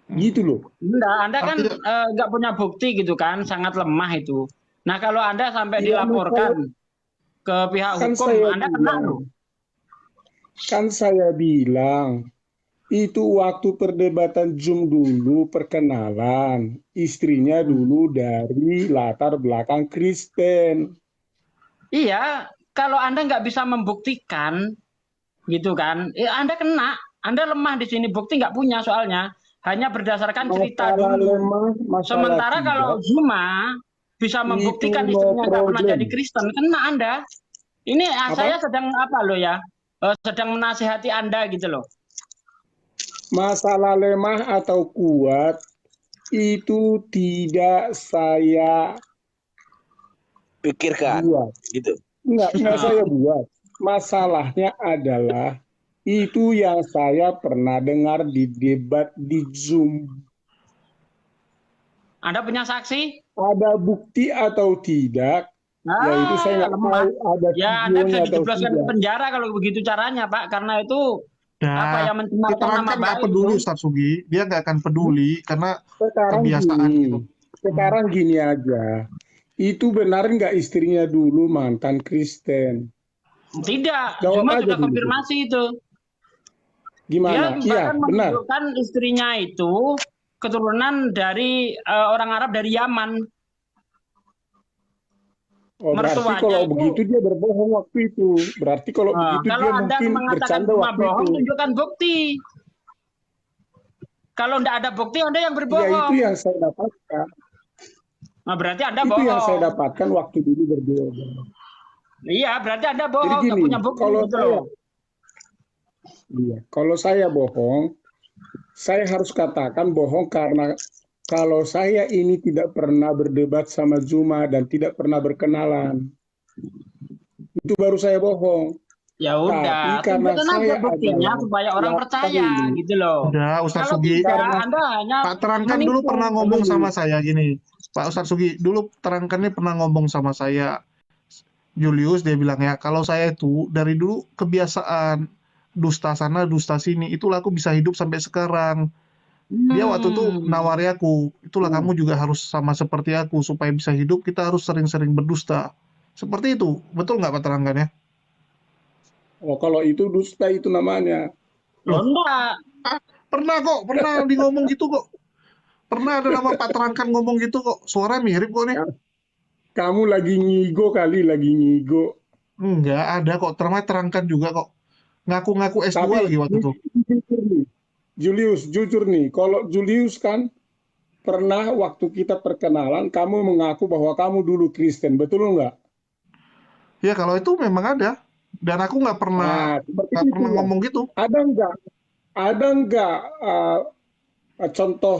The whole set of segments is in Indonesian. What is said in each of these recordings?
Gitu loh. Enggak, Anda kan Artinya nggak punya bukti gitu kan, sangat lemah itu. Nah, kalau Anda sampai Ya masalah dilaporkan ke pihak kan hukum, saya Anda kena bilang, loh. itu waktu perdebatan Zoom dulu perkenalan. Istrinya dulu dari latar belakang Kristen. Iya, kalau Anda nggak bisa membuktikan, gitu kan, Anda kena. Anda lemah di sini, bukti nggak punya soalnya. Hanya berdasarkan cerita Masalah dulu. lemah, masalah Sementara tidak, kalau Zuma bisa itu membuktikan no istrinya nggak pernah problem. jadi Kristen, kena Anda. Ini saya Apa? sedang apa loh ya? Sedang menasihati Anda gitu loh. Masalah lemah atau kuat itu tidak saya Pikirkan buat. gitu. Enggak saya buat. Masalahnya adalah itu yang saya pernah dengar di debat di Zoom. Anda punya saksi? Ada bukti atau tidak, yaitu saya nggak Lemah. tahu ada Ya, Anda bisa videonya atau dijebloskan ke tidak. penjara kalau begitu caranya, Pak. Karena itu apa ya yang mencemarkan nama diterangkan nggak baik peduli itu. Ustadz Sugi, dia nggak akan peduli karena Sekarang kebiasaan gitu. gini, sekarang gini aja. Itu benar nggak istrinya dulu mantan Kristen? Tidak, Jawab Zuma aja sudah dulu. konfirmasi itu. Dia Gimana? Iya, bahkan benar. menunjukkan istrinya itu keturunan dari orang Arab dari Yaman. Oh, berarti Mertuanya kalau itu, begitu dia berbohong waktu itu. Berarti kalau begitu kalau dia Anda mungkin mengatakan bercanda Zuma waktu bohong, itu. tunjukkan bukti. Kalau tidak ada bukti, Anda yang Ya, itu berbohong. yang saya dapatkan. Nah, berarti Anda Itu yang saya bohong. dapatkan waktu dulu berdua. Iya, berarti Anda Jadi bohong, nggak gini, punya bukti kalau gitu saya, loh. kalau saya bohong, saya harus katakan bohong karena kalau saya ini tidak pernah berdebat sama Zuma dan tidak pernah berkenalan, itu baru saya bohong. Ya Tapi udah, karena tunjukkan aja saya buktinya adalah supaya orang wartawan percaya ini, gitu loh. Udah Ustadz Kalau Sugi, tidak, karena Anda hanya Pak Terangkan dulu menipu. pernah ngomong begini, sama saya gini, Pak Ustadz Sugi, dulu Terangkan ini pernah ngomong sama saya, Julius, dia bilang ya, kalau saya itu dari dulu kebiasaan dusta sana, dusta sini, itulah aku bisa hidup sampai sekarang. Dia waktu itu nawari aku, itulah kamu juga harus sama seperti aku, supaya bisa hidup kita harus sering-sering berdusta. Seperti itu, betul nggak Pak Terangkan ya? oh kalau itu dusta itu namanya. Loh, Loh, enggak. pernah di ngomong gitu kok. Pernah ada nama Pak Terangkan ngomong gitu kok, suara mirip kok nih. Kamu lagi ngigo kali, lagi ngigo. Enggak ada kok, Terangkan juga kok. Ngaku-ngaku S2 Tapi lagi waktu itu. jujur nih, Julius, jujur nih, kalau Julius kan pernah waktu kita perkenalan, kamu mengaku bahwa kamu dulu Kristen, betul nggak? Ya kalau itu memang ada. Dan aku nggak pernah Nah, seperti nggak itu pernah ya. ngomong gitu. Ada nggak contoh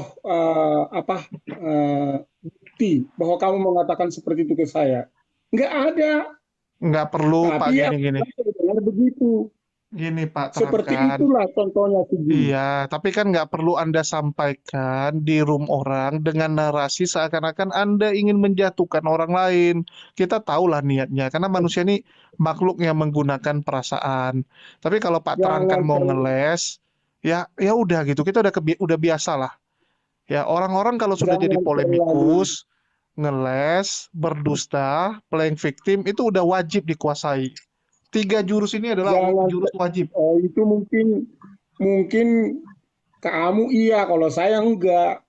bukti bahwa kamu mengatakan seperti itu ke saya? Nggak ada. Nggak perlu Pak, Tapi ya gini-gini. saya dengar begitu. Gini Pak Seperti Terangkan. itulah contohnya begini. Iya, tapi kan nggak perlu Anda sampaikan di room orang dengan narasi seakan-akan Anda ingin menjatuhkan orang lain. Kita tahulah niatnya, karena manusia ini makhluk yang menggunakan perasaan. Tapi kalau Pak Terangkan Jangan mau terlalu, ngeles, ya udah gitu. Kita udah biasa lah. Ya orang-orang kalau sudah jadi jangan terlalu, polemikus, ngeles, berdusta, playing victim itu udah wajib dikuasai. 3 jurus ini adalah jangan. jurus wajib. Itu mungkin kamu iya, kalau saya enggak.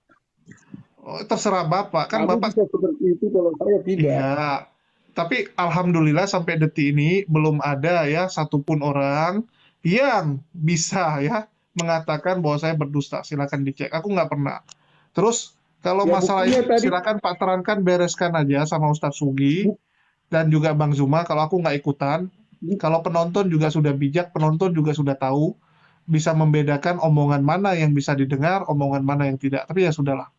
Oh, terserah Bapak, kan Kamu Bapak bisa seperti itu, kalau saya tidak. iya. Tapi alhamdulillah sampai detik ini belum ada ya satupun orang yang bisa ya mengatakan bahwa saya berdusta. Silakan dicek. Aku nggak pernah. Terus kalau Ya masalah buktinya ini tadi, silakan Pak Terangkan bereskan aja sama Ustadz Sugi bu- dan juga Bang Zuma. Kalau aku nggak ikutan, bu- kalau penonton juga sudah bijak, penonton juga sudah tahu bisa membedakan omongan mana yang bisa didengar, omongan mana yang tidak. Tapi ya sudahlah.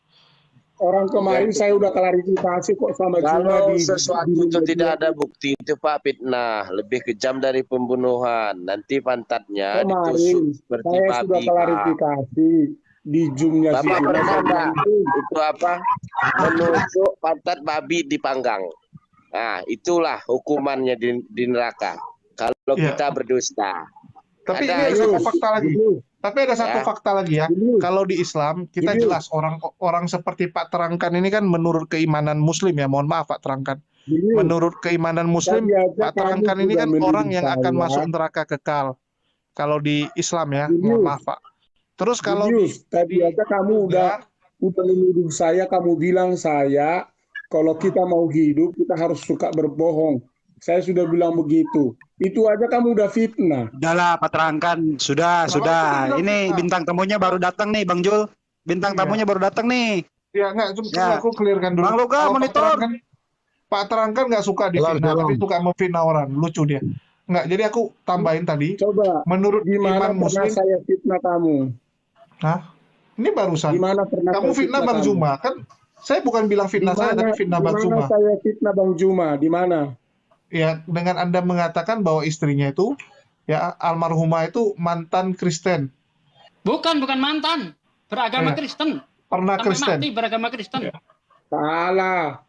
orang kemarin Jadi saya udah klarifikasi kok sama Zuma kalau di sesuatu itu tidak media. ada bukti itu Pak fitnah, lebih kejam dari pembunuhan. Nanti pantatnya Kemarin ditusuk seperti saya sudah babi Pak. klarifikasi di Zoom-nya si Bapak Zuma, pernah saya enggak bilang itu. itu apa? Menusuk pantat babi dipanggang. Nah, itulah hukumannya di neraka. Kalau Ya, kita berdusta. Tapi Ada, ini ada satu fakta lagi. Julius, Tapi ada satu Ya. fakta lagi ya. Julius, Kalau di Islam kita Julius, jelas orang seperti Pak Terangkan ini kan menurut keimanan Muslim ya. Mohon maaf Pak Terangkan. Julius, Menurut keimanan Muslim, tadi aja Pak kamu Terangkan ini sudah kan orang menuduh yang akan saya. masuk neraka kekal. Kalau di Islam ya, mohon Julius, maaf Pak. Terus kalau Julius, tadi di aja kamu Luga, udah menuduh saya, kamu bilang saya, kalau kita mau hidup, kita harus suka berbohong. Saya sudah bilang begitu. Itu aja kamu udah fitnah. Udahlah, Pak Terangkan. Sudah, Kalau sudah. itu bilang Ini fitnah. bintang tamunya baru datang nih, Bang Jul. Bintang Iya. tamunya baru datang nih. Ya enggak, cuma Ya. aku clearkan dulu. Bang Luka, Kalau monitor. Pak Terangkan nggak suka difitnah, tapi suka memfitnah orang. Lucu dia. Enggak, jadi aku tambahin tadi, Coba, menurut di mana iman pernah Muslim, saya fitnah kamu? Hah? Ini barusan. Di mana pernah Kamu saya fitnah Bang kamu? Zuma, kan? Saya bukan bilang Di fitnah saya, mana, tapi fitnah di Bang mana Zuma. saya fitnah Bang Juma? Di mana? Ya, dengan Anda mengatakan bahwa istrinya itu, ya almarhumah itu mantan Kristen, Bukan mantan. Beragama Iya. Kristen. pernah Sampai Kristen. mati beragama Kristen. Iya. Salah.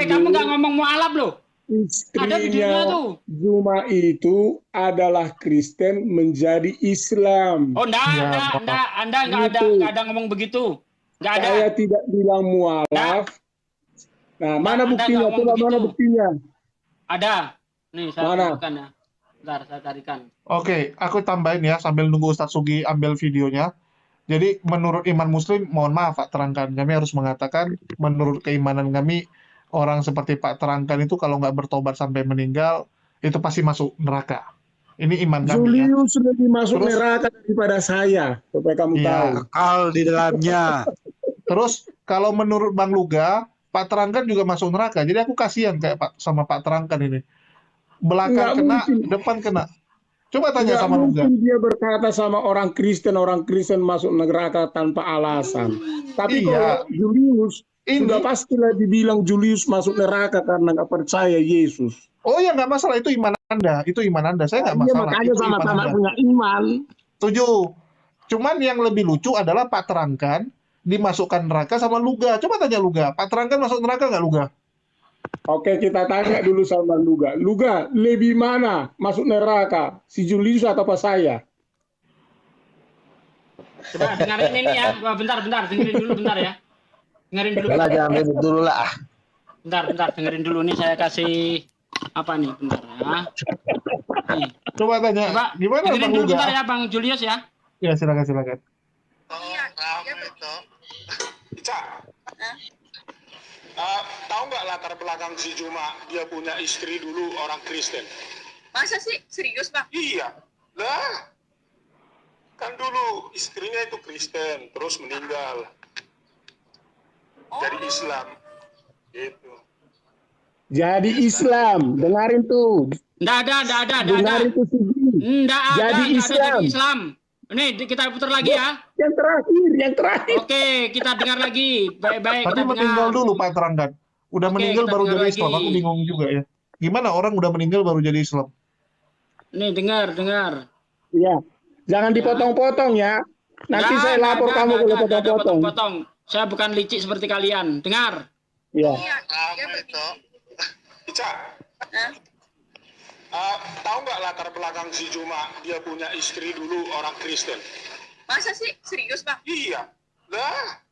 Kamu nggak ngomong mualaf loh. Ada videonya Istrinya tuh. Juma itu adalah Kristen menjadi Islam. Oh, enggak, Ya, enggak, Bapak. enggak. Anda Itu. enggak ada ngomong begitu. Enggak ada. Saya tidak bilang mualaf. Nah, mana Anda buktinya? nggak ngomong Coba mana begitu. buktinya? Ada. Nih, saya Mana? tunjukkan ya. Bentar, saya tarikan. Oke, aku tambahin ya sambil nunggu Ustadz Sugi ambil videonya. Jadi menurut iman Muslim, mohon maaf Pak Terangkan, kami harus mengatakan menurut keimanan kami orang seperti Pak Terangkan itu kalau nggak bertobat sampai meninggal itu pasti masuk neraka. Ini iman kami ya. Julius lebih masuk Terus? neraka daripada saya, supaya kamu Iya. tahu. Kekal di dalamnya. Terus kalau menurut Bang Luga, Pak Terangkan juga masuk neraka. Jadi aku kasihan kayak sama Pak Terangkan ini. Nggak Belakang kena, mungkin. depan kena. Coba tanya Tidak sama Luga. mungkin dia berkata sama orang Kristen masuk neraka tanpa alasan. Tapi Iya. kalau Julius, Ini, sudah pastilah dibilang Julius masuk neraka karena nggak percaya Yesus. oh ya nggak masalah, itu iman Anda. Itu iman Anda. Saya nggak Iya, masalah. makanya Itu iman sama-sama Anda. punya iman. Setuju. Cuman yang lebih lucu adalah Pak Terangkan dimasukkan neraka sama Luga. Coba tanya Luga. Pak Terangkan masuk neraka nggak Luga? Oke, kita tanya dulu sama Luga. Luga, lebih mana masuk neraka? Si Julius atau apa saya? Coba dengerin ini ya. Wah, bentar, dengerin dulu bentar ya. Dengerin dulu. Lah jangan ribut dulu lah. Bentar, dengerin dulu nih saya kasih apa nih, bentar ya. Nih. Coba tanya. Coba Gimana dengerin Bang dulu Luga? bentar ya Bang Julius ya. Ya silakan. Ica, tahu nggak latar belakang si Juma? Dia punya istri dulu orang Kristen. Masa sih? Serius, Bang? Iya, lah. Kan dulu istrinya itu Kristen, terus meninggal. Oh, Dari Islam. Gitu. Jadi Islam, dengarin tuh. Nggak ada. Dengarin tuh Sugi. Nggak ada, Jadi nggak ada Islam. jadi Islam. Nih, kita putar lagi ya. Yang terakhir. Oke, kita dengar lagi. Baik-baik, Tapi kita meninggal dengar. dulu Pak Terangkan. Udah Oke, meninggal kita baru dengar jadi lagi. Islam. Aku bingung juga ya. Gimana orang udah meninggal baru jadi Islam? Nih, dengar. Ya, jangan dipotong-potong ya. Nanti Nggak, saya nggak lapor ada, kamu nggak kalau ada, nggak ada potong-potong. potong-potong. Saya bukan licik seperti kalian. Dengar. Ya. iya. Dia pergi. Ica, Hah? tahu nggak latar belakang si Juma? Dia punya istri dulu orang Kristen. Masa sih? Serius, Bang? Iya, lah.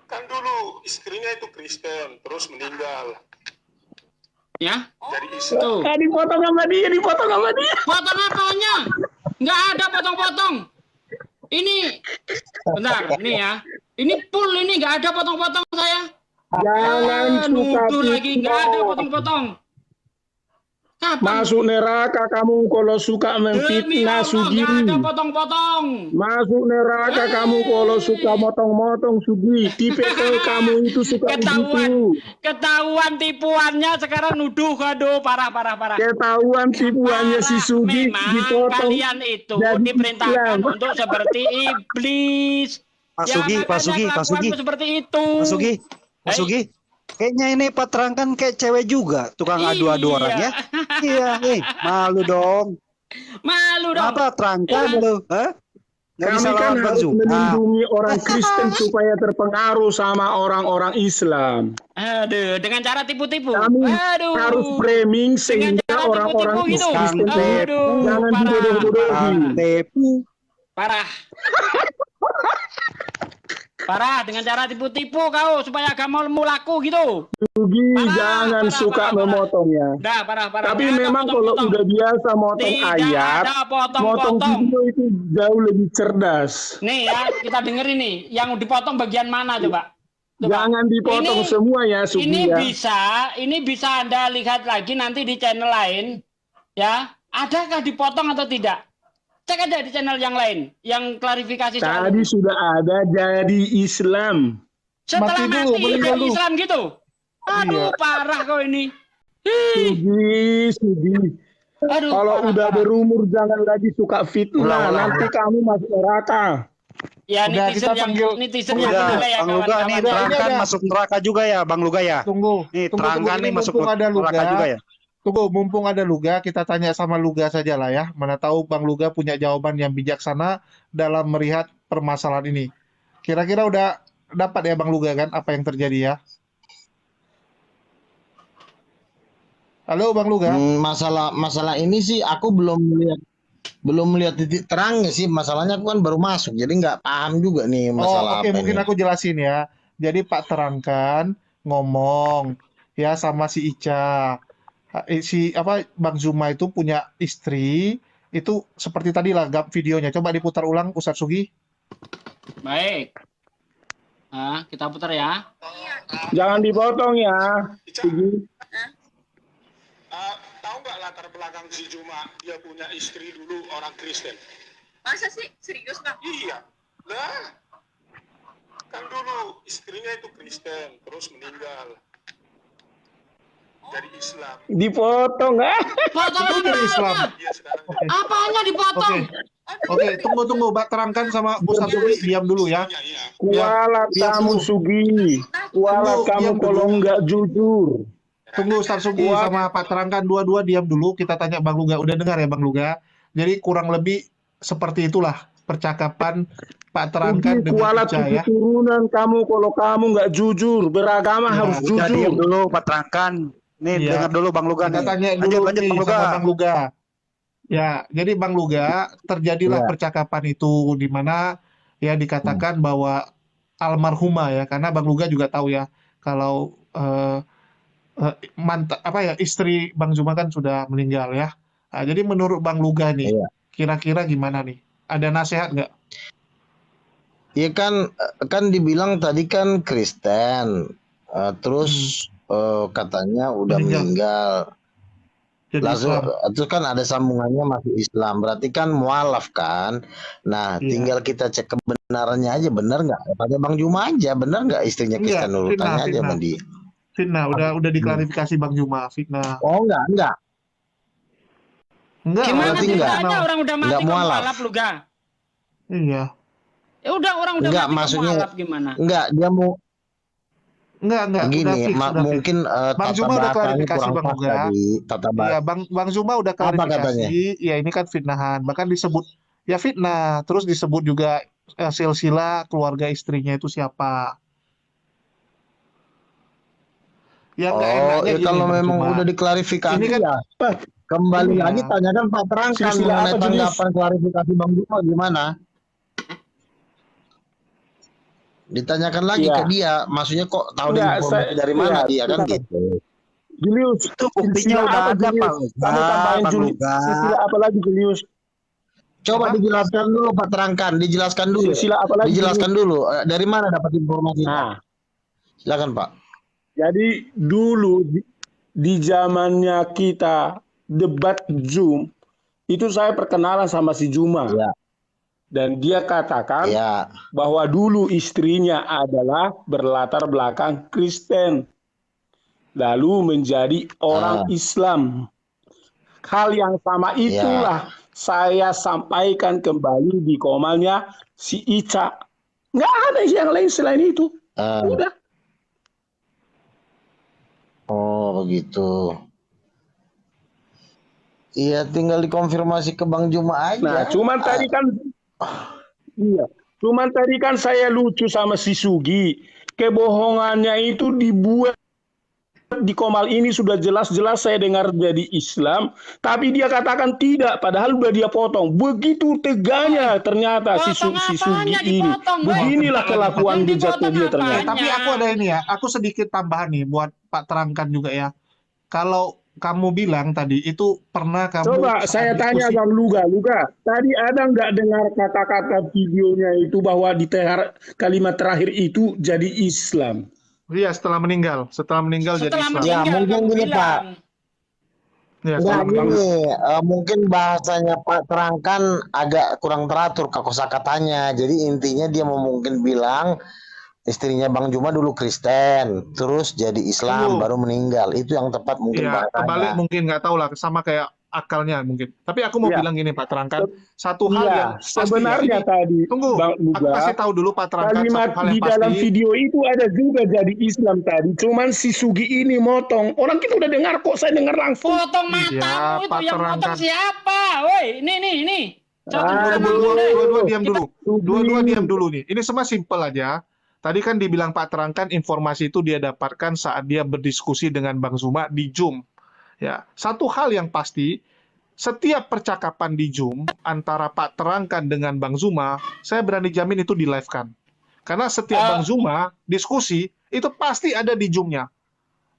Kan dulu istrinya itu Kristen, terus meninggal. Ya. Dari Islam. Tuh. Dipotong sama dia. Potong apanya? Nggak ada potong-potong. Ini, bentar, ini ya. Ini full ini, nggak ada potong-potong saya. Jangan suka Nuduh lagi, nggak ada fitnah. potong-potong. Kapan? Masuk neraka kamu kalau suka Demi memfitnah Allah, Sugi. nggak ada potong-potong. Masuk neraka kamu kalau suka motong-motong Sugi. Tipe kamu itu suka begitu. Ketahuan tipuannya sekarang nuduh, aduh, parah. Ketahuan tipuannya si Sugi Memang dipotong. kalian itu jadi diperintahkan Islam. untuk seperti iblis. Pak Ya, Sugi, makanya Pak Sugi. kelakuanmu seperti itu. Pak Sugi. Kayaknya ini Pak Terangkan kayak cewek juga, tukang adu-adu Iya. orang ya. Iya, malu dong. Malu dong. Apa Terangkan lu? Hah? Nggak Kami bisa kan lawan Bang harus Zuma. melindungi orang Kristen supaya terpengaruh sama orang-orang Islam. Aduh, dengan cara tipu-tipu. Kami Aduh. harus framing Dengan sehingga cara cara orang-orang tipu-tipu gitu. Kristen ini Aduh, jangan parah. dibodoh-bodohi. Tepu. Parah. Parah dengan cara tipu-tipu kau supaya agamamu laku gitu. Sugi Parah, jangan parah, suka parah. memotong ya. Dah, parah. Tapi Nggak ada memang kalau potong-potong. udah biasa motong Tidak ayat, ada motong potong-potong. video itu jauh lebih cerdas. Nih ya, kita dengerin nih. Yang dipotong bagian mana coba? Jangan dipotong Ini- semua ya, Sugi Ini ya. ini bisa Anda lihat lagi nanti di channel lain. Ya, adakah dipotong atau tidak? Cek aja di channel yang lain, yang klarifikasi soal Tadi ini. sudah ada jadi Islam. Setelah Mati dulu, mati meninggal jadi dulu. Islam gitu. Aduh, parah kau ini. Sugi. Aduh, Kalau parah, udah parah. berumur jangan lagi suka fitnah. Ulang. Nanti kamu masuk neraka. Ya, Udah, netizen kita yang panggil- netizen yang Udah, menilai ya Bang Luga nih kawan-kawan. Udah, terangkan ini ada. masuk neraka juga ya, Bang Luga ya. Tunggu. Nih Tunggu, terangkan ini nih masuk mumpung ada neraka Luga. juga ya. Tunggu, mumpung ada Luga, kita tanya sama Luga saja lah ya. Mana tahu Bang Luga punya jawaban yang bijaksana dalam melihat permasalahan ini. Kira-kira udah dapat ya Bang Luga kan apa yang terjadi ya? Halo Bang Luga. Masalah ini sih aku belum melihat titik terangnya sih. Masalahnya aku kan baru masuk, jadi nggak paham juga nih masalah Oke, apa mungkin ini. aku jelasin ya. Jadi Pak terangkan ngomong ya sama si Ica. Bang Zuma itu punya istri, itu seperti tadi lah videonya. Coba diputar ulang Ustadz Sugi. Baik. Nah, kita putar ya. Iya. Jangan dipotong ya. Ica, Sugi. tahu nggak latar belakang si Juma? Dia punya istri dulu orang Kristen. Masa sih? Serius, Bang? Iya. Lah, kan dulu istrinya itu Kristen, terus meninggal dari Islam. Dipotong ah. Potong Itu dari Islam. Dia sekarang Oke. apanya dipotong? Oke, tunggu, Mbak terangkan sama Ustadz Sugi, diam dulu ya. iya. Kualat Ya, kamu Sugi. Kualat Tunggu, kamu diam kalau dulu. nggak jujur. Tunggu Ustadz Sugi sama Pak terangkan dua-dua diam dulu. Kita tanya Bang Luga. Udah dengar ya Bang Luga? Jadi kurang lebih seperti itulah percakapan Pak terangkan Sugi, dengan kualat Ica ya. keturunan kamu kalau kamu nggak jujur. Beragama Ya, harus Udah diam jujur. dulu, Pak terangkan. Nih Iya. dengar dulu Bang Luga Kita nih. tanya Lanjut dulu lanjut nih Bang Luga. sama Bang Luga. Ya, jadi Bang Luga, terjadilah Ya. percakapan itu di mana ya dikatakan bahwa almarhumah ya, karena Bang Luga juga tahu ya kalau istri Bang Zuma kan sudah meninggal ya. Nah, jadi menurut Bang Luga nih, Iya. kira-kira gimana nih? Ada nasihat nggak? Iya kan dibilang tadi kan Kristen, terus katanya udah meninggal. Jadi Langsung Islam. itu kan ada sambungannya masuk Islam, berarti kan mualaf kan. Nah, Iya. tinggal kita cek kebenarannya aja, benar nggak? Tanya Bang Juma aja, benar nggak istrinya Enggak, Kristen dulu? fitnah, Tanya aja fitnah. sama dia. Fitnah, udah diklarifikasi Bang Zuma, fitnah. Oh enggak. Enggak, Gimana berarti enggak. ceritanya orang udah mati Enggak kok mualaf. mualaf lu, Ga? Iya. Ya udah orang udah Enggak, mati kok maksudnya- mualaf gimana? Enggak, dia mau Enggak, udah begini, fix, udah fix. mungkin Bang tata Zuma udah bahasanya klarifikasi kurang Bang pas Luga. tadi, tata bahasa. Iya, Bang Zuma udah klarifikasi. katanya? Ya ini kan fitnahan. Bahkan disebut ya fitnah. Terus disebut juga silsilah keluarga istrinya itu siapa. Ya nggak Oh, enaknya ya gini, kalau Bang memang Zuma. udah diklarifikasi Ini kan- ya. Kembali Iya. lagi tanyakan Pak Terangkan Silsilah mengenai apa, Julius? tanggapan klarifikasi Bang Juma gimana? Ditanyakan lagi Iya. ke dia, maksudnya kok tahu Enggak, informasi saya- dari mana iya, dia kan kita- gitu. Julius, Itu buktinya silsilah udah apa, ada Julius? Bang Kamu Luga, tambahin Bang Julius. Luga. Silsilah apa lagi Julius? Coba Apa? dijelaskan dulu Pak Terangkan, dijelaskan dulu. Silsilah apa lagi? Dijelaskan dulu dari mana dapat informasi? Nah, Silakan Pak. jadi dulu di zamannya kita debat Zoom, itu saya perkenalan sama si Juma. Iya. Dan dia katakan Ya, bahwa dulu istrinya adalah berlatar belakang Kristen. Lalu menjadi orang Islam. Hal yang sama itulah saya sampaikan kembali di komalnya si Ica. Nggak ada yang lain selain itu. Udah. oh begitu. Iya, tinggal dikonfirmasi ke Bang Juma aja. Nah, cuman tadi kan cuman tadi kan saya lucu sama si Sugi. Kebohongannya itu dibuat di Komal ini sudah jelas-jelas saya dengar jadi Islam, tapi dia katakan tidak, padahal udah dia potong. Begitu teganya ternyata si Sugi ini. Beginilah kelakuan bejatnya dia ternyata. Tapi aku ada ini ya, aku sedikit tambahan nih buat Pak terangkan juga ya. Kalau kamu bilang tadi itu pernah kamu Coba saya tanya Bang Luga, tadi ada nggak dengar kata-kata videonya itu bahwa di kalimat terakhir itu jadi Islam? Iya, setelah meninggal jadi Islam. Ya mungkin gini Pak. Ya, Nah, gini, mungkin bahasanya Pak terangkan agak kurang teratur kosakatanya. Jadi intinya dia mau mungkin bilang istrinya Bang Juma dulu Kristen, terus jadi Islam, baru meninggal. Itu yang tepat mungkin Iya, bahasanya. kebalik mungkin nggak tahu lah, sama kayak akalnya mungkin. Tapi aku mau bilang gini Pak terangkan, satu hal yang pasti sebenarnya ya, tadi tunggu, Bang aku Luga, kasih tahu dulu Pak terangkan kalimat satu hal di yang dalam pasti. video itu ada juga jadi Islam tadi. Cuman si Sugi ini motong. Orang kita udah dengar kok, saya dengar langsung. Potong matamu Iya, itu Pak yang terangkan. potong siapa? Woi, ini. Dua-dua diam dulu. Dua-dua diam dulu nih. Ini semua simpel aja. Tadi kan dibilang Pak terangkan informasi itu dia dapatkan saat dia berdiskusi dengan Bang Zuma di Zoom. Ya, satu hal yang pasti, setiap percakapan di Zoom antara Pak terangkan dengan Bang Zuma, saya berani jamin itu di live-kan. Karena setiap Bang Zuma diskusi itu pasti ada di Zoom-nya.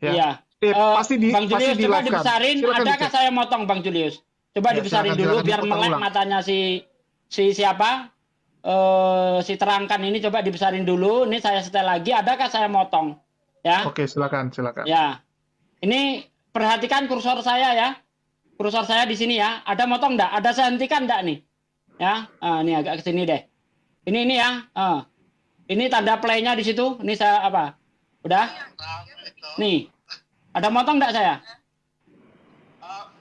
Ya. Iya. Pasti di Bang Julius, pasti di coba live-kan. dibesarin. Silakan Adakah dicek. saya motong Bang Julius? Coba Ya, dibesarin silakan, dulu silakan biar diputar melek ulang. matanya si siapa? Si terangkan ini coba dibesarin dulu. Ini saya setel lagi. Adakah saya motong? Ya. Oke, silakan. Ya. Ini perhatikan kursor saya ya. Kursor saya di sini ya. Ada motong enggak? Ada saya hentikan enggak nih? Ya. Ini agak ke sini deh. Ini ya. Ini tanda play-nya di situ. Ini saya apa? Udah? Nih. Ada motong enggak saya?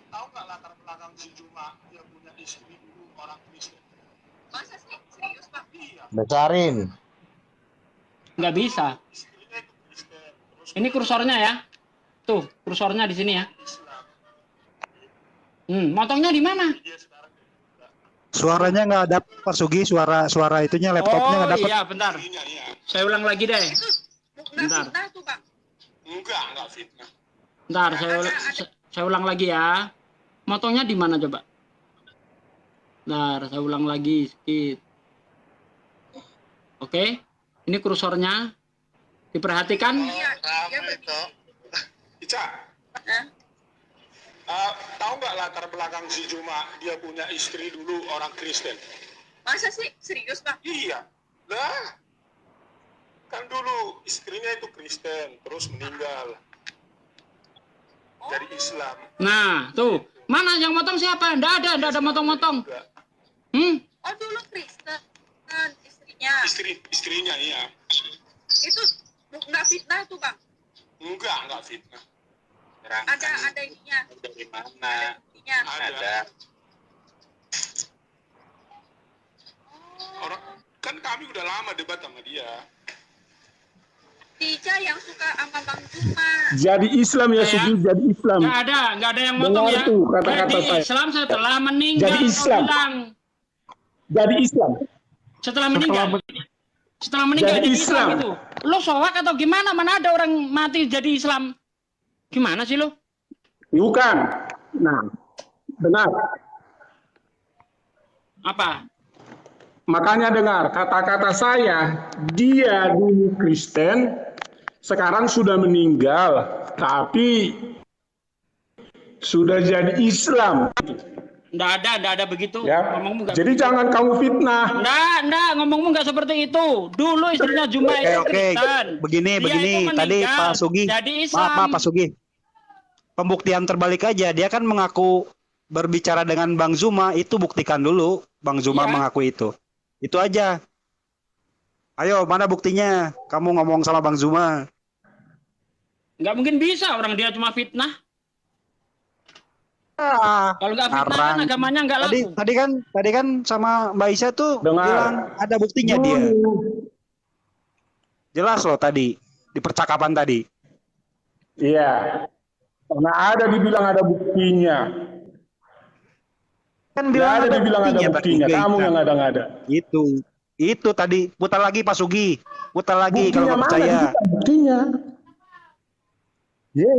Tahu nggak latar belakang si Juma dia punya istri dulu orang Kristen? Masa sih? Serius, Pak? Iya, Besarin. Nggak bisa. istrinya itu Kristen, terus Ini kursornya ya. Tuh, kursornya di sini ya. Islam. Motongnya di mana? Dia sekarang Suaranya nggak ada Pak Sugi, suara itunya laptopnya nggak dapat. Iya, bentar. istrinya, iya. Saya ulang lagi deh. Itu Bentar. nggak fitnah tuh, Pak. Enggak fitnah. Bentar, saya ulang lagi ya. Motongnya di mana coba? Bentar, saya ulang lagi sedikit. Oke. Ini kursornya. Diperhatikan. Iya, begitu. Ica, Hah? tahu nggak latar belakang si Juma dia punya istri dulu orang Kristen? Masa sih? Serius, Pak? Iya, lah. Kan dulu istrinya itu Kristen, terus meninggal. Jadi Islam. Nah, tuh. Mana yang motong siapa? Nggak ada motong-motong. Enggak. Oh, dulu Kristen. Istrinya. Istrinya, iya. Itu nggak fitnah tuh, Bang. Enggak fitnah. Ada ininya. Dari mana? Buktinya. Ada. Orang kan kami udah lama debat sama dia. Dija yang suka sama Bang Juma. Jadi Islam ya, Sugi, jadi Islam. Nggak ada yang motong Dengar ya. tuh kata-kata Jadi saya. Islam setelah meninggal. Jadi Islam. kau bilang. Jadi Islam. Setelah meninggal. Setelah meninggal Jadi jadi Islam Islam. itu. Lo soak atau gimana? Mana ada orang mati jadi Islam? Gimana sih lo? Bukan. Nah, benar. Apa? Makanya dengar kata-kata saya, dia dulu Kristen, sekarang sudah meninggal, tapi sudah jadi Islam. Nggak ada begitu. Ya. Ngomongmu nggak Jadi jangan kamu fitnah. Nggak, ngomongmu nggak seperti itu. Dulu istrinya Juma itu Oke, Kristen. begini, Dia itu tadi meninggal, Pak Sugi, jadi Islam. maaf Pak Sugi, pembuktian terbalik aja, dia kan mengaku berbicara dengan Bang Zuma, itu buktikan dulu Bang Zuma Iya. mengaku itu aja. Ayo, mana buktinya? Kamu ngomong sama Bang Zuma. Nggak mungkin bisa, orang dia cuma fitnah. Kalau nggak fitnah kan Arang. agamanya nggak laku. Tadi kan sama Mbak Isya tuh Dengar. bilang ada buktinya dia. Jelas loh tadi di percakapan tadi. Iya. Karena ada dibilang ada buktinya. Kan Nggak bilang ada dibilang ada tadi, buktinya. guys. Kamu yang ada-ngada. Itu tadi putar lagi Pak Sugi. Putar lagi kalau Buktinya nggak mana? percaya. Itu buktinya. Yeah.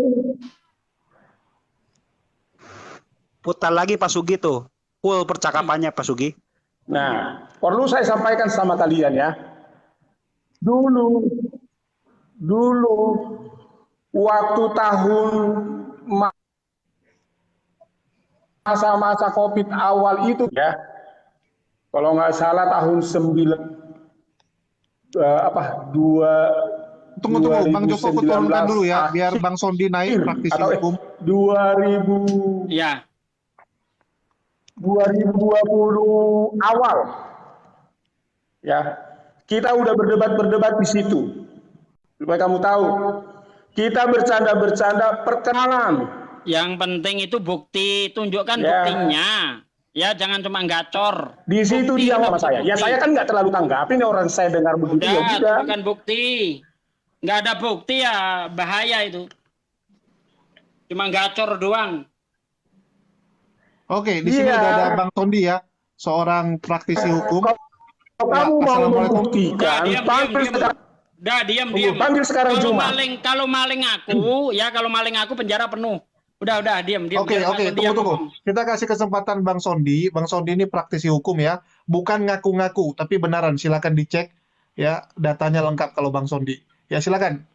Putar lagi Pak Sugi tuh. Full percakapannya Pak Sugi. Nah, perlu saya sampaikan sama kalian ya. Dulu waktu tahun masa-masa COVID awal itu ya, kalau nggak salah tahun 2019 Tunggu, Bang Joko aku turunkan dulu ya, biar Bang Sondi naik praktisi atau hukum. 2000 Ya. 2020 awal ya, kita udah berdebat di situ. Supaya kamu tahu, kita bercanda perkenalan. Yang penting itu bukti, tunjukkan Ya. buktinya. Ya, jangan cuma gacor. Di situ Bukti, dia sama bukti, saya. Ya bukti. saya kan nggak terlalu tanggapin orang saya dengar begitu ya Udah, udah. tunjukkan bukti. Nggak ada bukti ya bahaya itu. Cuma gacor doang. Oke, di sini Iya. udah ada Bang Sondi ya, seorang praktisi hukum. Kalau Ya, kamu mau Assalamualaikum. membuktikan, panggil sekarang. Udah, diam. Panggil sekarang Kalau Juma. maling aku penjara penuh. Udah, diam. Oke, Biar Pak Sondi yang tunggu. ngomong. Kita kasih kesempatan Bang Sondi. Bang Sondi ini praktisi hukum ya, bukan ngaku-ngaku, tapi benaran. Silakan dicek ya, datanya lengkap kalau Bang Sondi. Ya, silakan.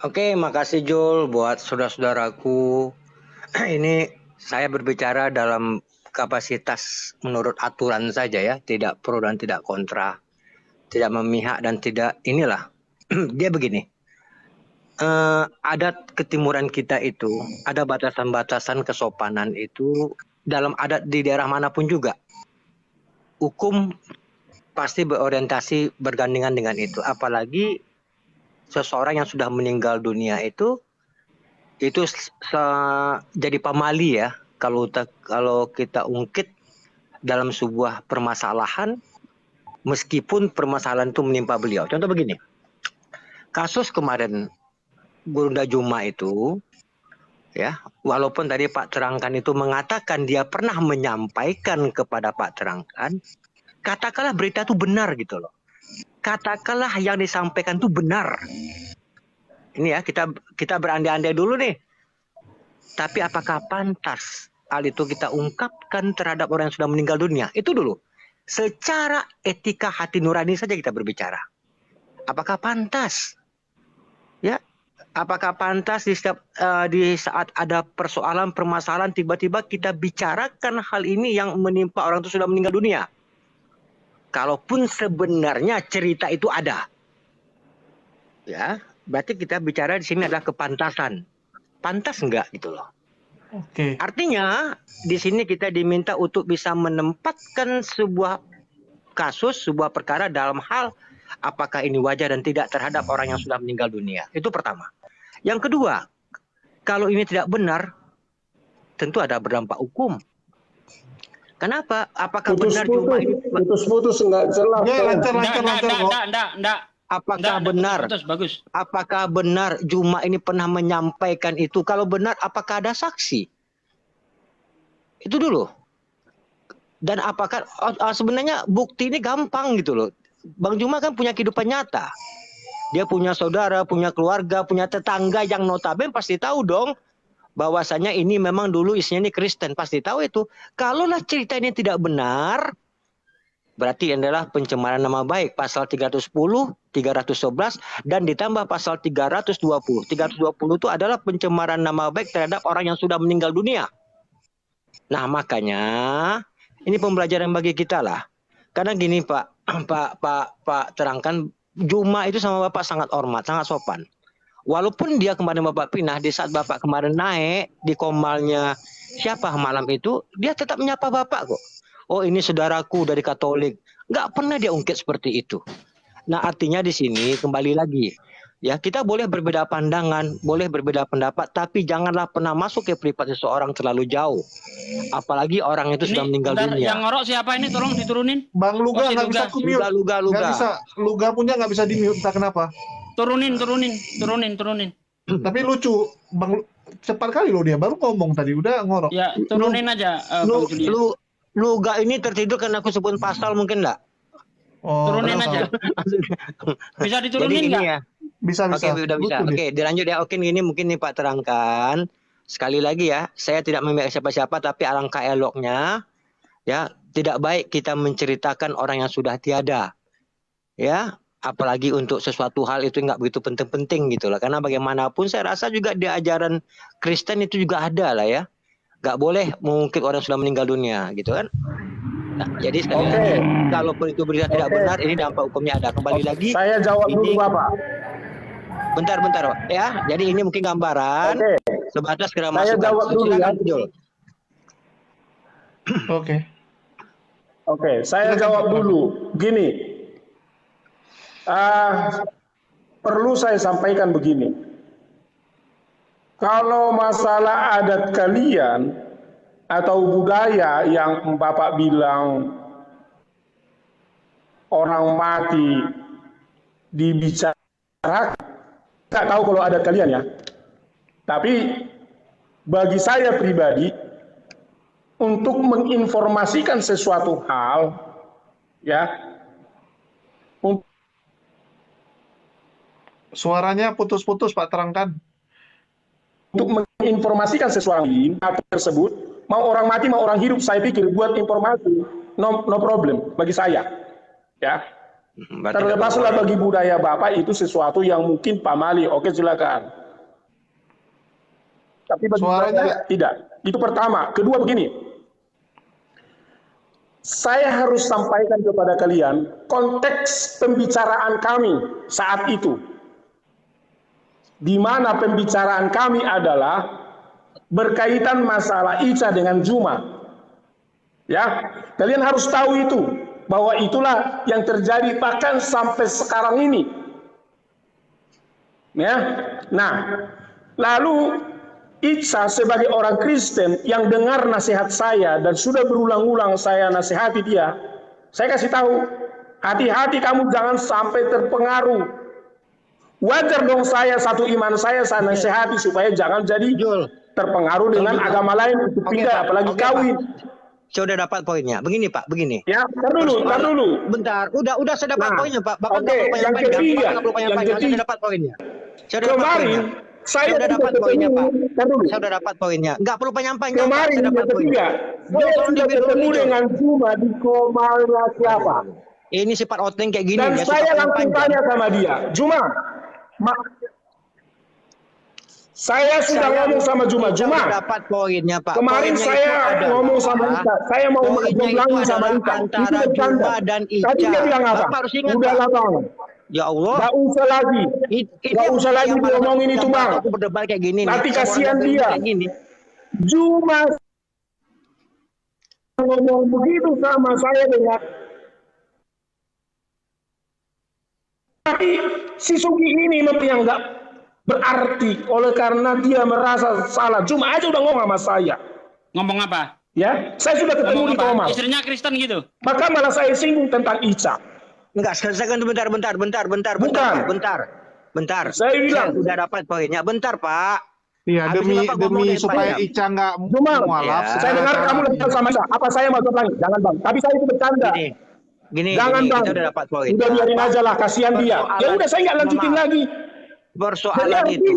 Oke, makasih Jul buat saudara-saudaraku. Ini saya berbicara dalam kapasitas menurut aturan saja ya, tidak pro dan tidak kontra, tidak memihak dan tidak inilah. Dia begini, adat ketimuran kita itu ada batasan-batasan kesopanan itu dalam adat di daerah manapun juga. Hukum pasti berorientasi bergandengan dengan itu, apalagi seseorang yang sudah meninggal dunia itu jadi pamali ya kalau kita ungkit dalam sebuah permasalahan meskipun permasalahan itu menimpa beliau. Contoh begini, kasus kemarin Gurunda Juma itu ya, walaupun tadi Pak Terangkan itu mengatakan dia pernah menyampaikan kepada Pak Terangkan, katakanlah berita itu benar gitu loh. Katakanlah yang disampaikan itu benar. Ini ya, kita berandai-andai dulu nih. Tapi apakah pantas hal itu kita ungkapkan terhadap orang yang sudah meninggal dunia? Itu dulu. Secara etika hati nurani saja kita berbicara. Apakah pantas? Ya, apakah pantas di saat ada persoalan permasalahan tiba-tiba kita bicarakan hal ini yang menimpa orang itu sudah meninggal dunia? Kalaupun sebenarnya cerita itu ada, ya berarti kita bicara di sini adalah kepantasan. Pantas enggak gitu loh. Oke. Artinya di sini kita diminta untuk bisa menempatkan sebuah kasus, sebuah perkara dalam hal apakah ini wajar dan tidak terhadap orang yang sudah meninggal dunia. Itu pertama. Yang kedua, kalau ini tidak benar, tentu ada berdampak hukum. Kenapa? Apakah benar Juma ini Putus enggak jelas. Ya, lancar kok. Enggak. Apakah benar? Bagus. Apakah benar Juma ini pernah menyampaikan itu? Kalau benar, apakah ada saksi? Itu dulu. Dan apakah sebenarnya bukti ini gampang gitu loh. Bang Juma kan punya kehidupan nyata. Dia punya saudara, punya keluarga, punya tetangga yang notabene pasti tahu dong bahwasanya ini memang dulu isinya ini Kristen, pasti tahu itu. Kalaulah cerita ini tidak benar, berarti adalah pencemaran nama baik, pasal 310, 311 dan ditambah pasal 320. 320 itu adalah pencemaran nama baik terhadap orang yang sudah meninggal dunia. Nah, makanya ini pembelajaran bagi kita lah. Karena gini Pak Terangkan, Juma itu sama Bapak sangat hormat, sangat sopan. Walaupun dia kemarin Bapak pindah, di saat Bapak kemarin naik di komalnya siapa malam itu, dia tetap menyapa Bapak kok. Oh, ini saudaraku dari Katolik. Nggak pernah dia ungkit seperti itu. Nah, artinya di sini kembali lagi. Ya, kita boleh berbeda pandangan, boleh berbeda pendapat, tapi janganlah pernah masuk ke privasi seseorang terlalu jauh. Apalagi orang itu sudah meninggal dunia. Yang ngorok siapa ini? Tolong diturunin. Bang Luga nggak bisa mute. Luga. Nggak bisa. Luga punya nggak bisa di mute, entah kenapa. Turunin. Tapi lucu, Bang, cepat kali loh dia baru ngomong tadi udah ngorok. Ya, turunin aja. Bang Julius. Luga ini tertidur karena aku sebut pasal mungkin enggak? Oh, Turunin aja. Bisa diturunin Jadi ini nggak? ya. Bisa. Udah bisa. Butuh Oke, dilanjut ya. Oke, ini mungkin nih Pak terangkan. Sekali lagi ya, saya tidak memihak siapa-siapa, tapi alangkah eloknya ya, tidak baik kita menceritakan orang yang sudah tiada. Ya, apalagi untuk sesuatu hal itu nggak begitu penting-penting gitu lah. Karena bagaimanapun saya rasa juga di ajaran Kristen itu juga ada lah ya. Nggak boleh mengungkit orang yang sudah meninggal dunia gitu kan. Nah, jadi sekali lagi, kalau itu berita tidak benar, ini dampak hukumnya ada. Kembali lagi. Saya jawab dulu Bapak. Bentar Pak. Ya. Jadi ini mungkin gambaran sebatas kira Saya masukan. jawab dulu ya. Jul. Oke, saya jawab dulu. Gini, perlu saya sampaikan begini. Kalau masalah adat kalian atau budaya yang Bapak bilang orang mati dibicarakan, nggak tahu kalau adat kalian ya. Tapi bagi saya pribadi, untuk menginformasikan sesuatu hal, ya. Suaranya putus-putus Pak, terangkan. Untuk menginformasikan sesuatu hal tersebut, mau orang mati mau orang hidup, saya pikir buat informasi no problem bagi saya, ya. Terlepaslah bagi budaya Bapak itu sesuatu yang mungkin pamali, oke silakan. Tapi bagi saya tidak. Itu pertama. Kedua begini, saya harus sampaikan kepada kalian konteks pembicaraan kami saat itu. Di mana pembicaraan kami adalah berkaitan masalah Ica dengan Juma. Ya, kalian harus tahu itu, bahwa itulah yang terjadi bahkan sampai sekarang ini. Ya. Nah, lalu Ica sebagai orang Kristen yang dengar nasihat saya dan sudah berulang-ulang saya nasihati dia, saya kasih tahu, hati-hati kamu jangan sampai terpengaruh. Wajar dong saya satu iman saya nasihati supaya jangan jadi terpengaruh dengan agama lain untuk pindah, apalagi kawin. Saya udah dapat poinnya. Begini Pak, begini. Ya, tar dulu. Bentar, udah saya dapat poinnya Pak. Bapak yang ketiga, saya dapat poinnya. Kemarin saya udah dapat poinnya Pak. Saya udah dapat poinnya. Enggak perlu penyampaian. Kemarin yang ketiga, saya sudah bertemu dengan Juma di komalnya siapa? Ini sifat outling kayak gini. Dan saya langsung tanya sama dia, Juma, saya sudah ngomong sama Juma. Dapat poinnya Pak. Kemarin saya ngomong sama Ica, saya mau mengulangi sama Ica. Itu bercanda. Tadi dia bilang apa? Udah lah Bang. Ya Allah. Gak usah lagi. Gak usah lagi diomongin itu Bang. Aku berdebat kayak gini. Nanti kasihan dia. Juma ngomong begitu sama saya dengan. Tapi si Sugi ini yang nggak berarti oleh karena dia merasa salah. Cuma aja udah ngomong sama saya. Ngomong apa? Ya, saya sudah ketemu di Komal. Istrinya Kristen gitu. Maka malah saya singgung tentang Ica. Enggak, sekarang bentar. Bentar. Saya bilang sudah dapat poinnya. Bentar Pak. Iya, demi supaya Ica nggak mualaf. Saya dengar kamu lagi sama Ica. Apa saya masuk lagi? Jangan Bang. Tapi saya itu bercanda. Jangan Bang. Kita udah dapat poin. Udah biarin aja lah, kasihan dia. Ya udah saya nggak lanjutin lagi. Persoalan itu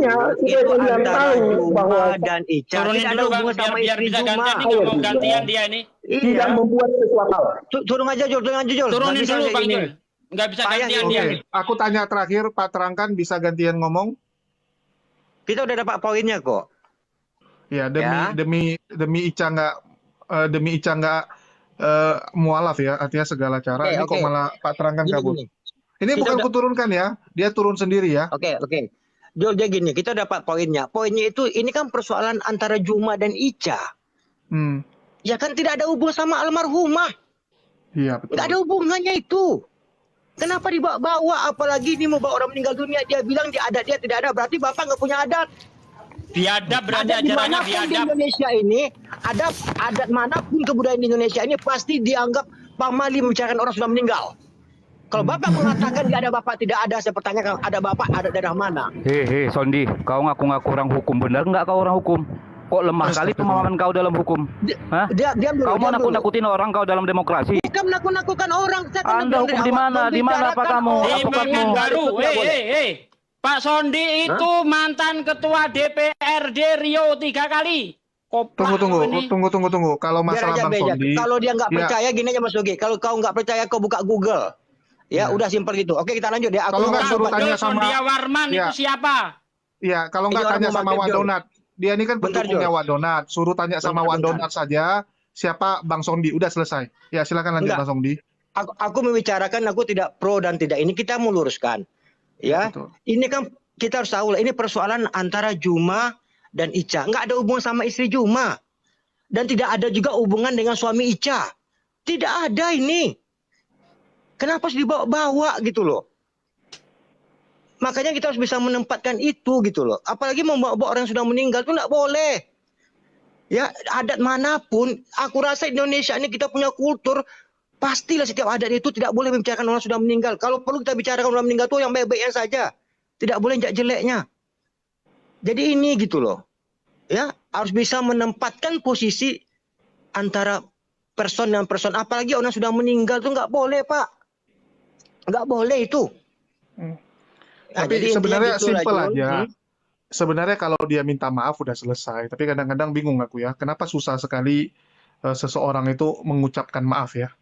antara Juma dan Ica. Turunin dulu Bang, biar bisa gantian nih, mau gantian dia ini. Tidak membuat sesuatu. Turun aja Jul. Turunin dulu Bang Jul. Nggak bisa gantian dia. Aku tanya terakhir, Pak terangkan, bisa gantian ngomong? Kita udah dapat poinnya kok. Ya, demi Ica nggak mualaf ya, artinya segala cara. Ini kok malah Pak terangkan kabur. Ini bukan kuturunkan ya, dia turun sendiri ya. Oke. Jul, dia gini, kita dapat poinnya. Poinnya itu, ini kan persoalan antara Juma dan Ica. Ya kan tidak ada hubungan sama almarhumah. Iya, betul. Tidak ada hubungannya itu. Kenapa dibawa-bawa? Apalagi ini mau bawa orang meninggal dunia, dia bilang dia ada, dia tidak ada. Berarti Bapak nggak punya adat. Biadab berarti ajarannya biadab. Di Indonesia ini, adat manapun kebudayaan di Indonesia ini pasti dianggap pamali membicarakan orang sudah meninggal. Kalau Bapak mengatakan tidak ada Bapak, tidak ada, saya pertanyakan ada Bapak, ada daerah mana? Hei Sondi, kau ngaku-ngaku orang hukum, benar nggak kau orang hukum? Kok lemah kali pemahaman kau dalam hukum? Hah? Kau mau nakut-nakutin orang kau dalam demokrasi? Bukan menakut-nakukan orang. Anda hukum di mana? Di mana Pak kamu? Di bagian baru. Pak Sondi itu mantan ketua DPRD Riau 3 kali. Koplak Tunggu. Kalau masalah Bang Sondi, kalau dia nggak percaya gini aja Mas Yogi. Kalau kau nggak percaya kau buka Google. Ya, udah simpel gitu. Oke, kita lanjut ya. Kalau nggak suruh tanya sama Sondia Warman itu siapa? Iya, kalau nggak tanya sama Wak Donat. Dia ini kan pendukungnya Wak Donat. Suruh tanya sama Wak Donat saja. Siapa Bang Sondi? Udah selesai. Ya, silakan lanjut Bang Sondi. Aku membicarakan, aku tidak pro dan tidak. Ini kita meluruskan. Ya, ini kan kita harus tahu lah. Ini persoalan antara Juma dan Ica. Nggak ada hubungan sama istri Juma. Dan tidak ada juga hubungan dengan suami Ica. Tidak ada ini. Kenapa harus dibawa-bawa gitu loh? Makanya kita harus bisa menempatkan itu gitu loh. Apalagi membawa orang yang sudah meninggal itu nggak boleh. Ya, adat manapun, aku rasa Indonesia ini kita punya kultur, pastilah setiap adat itu tidak boleh membicarakan orang sudah meninggal. Kalau perlu kita bicarakan orang meninggal itu yang baik-baiknya saja. Tidak boleh yang jeleknya. Jadi ini gitu loh. Ya, harus bisa menempatkan posisi antara person dan person. Apalagi orang sudah meninggal itu nggak boleh, Pak. Nggak boleh itu. Tapi sebenarnya simpel aja. Sebenarnya kalau dia minta maaf udah selesai. Tapi kadang-kadang bingung aku ya. Kenapa susah sekali seseorang itu mengucapkan maaf ya?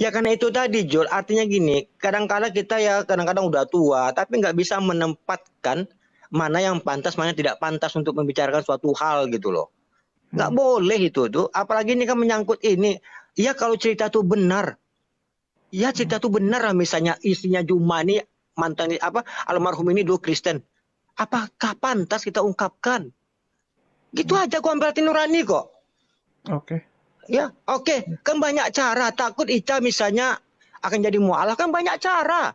Ya karena itu tadi, Jul. Artinya gini, kadang-kala kita ya kadang-kadang udah tua, tapi nggak bisa menempatkan mana yang pantas, mana yang tidak pantas untuk membicarakan suatu hal gitu loh. Nggak boleh itu tuh. Apalagi ini kan menyangkut ini. Ya kalau cerita itu benar. Ya cerita itu benar lah, misalnya istrinya Juma ini mantan almarhum ini dulu Kristen. Apakah pantas kita ungkapkan? Gitu aja kok, ambil hati nurani kok. Oke. Ya, oke. Kan banyak cara. Takut Ica misalnya akan jadi mualaf, kan banyak cara.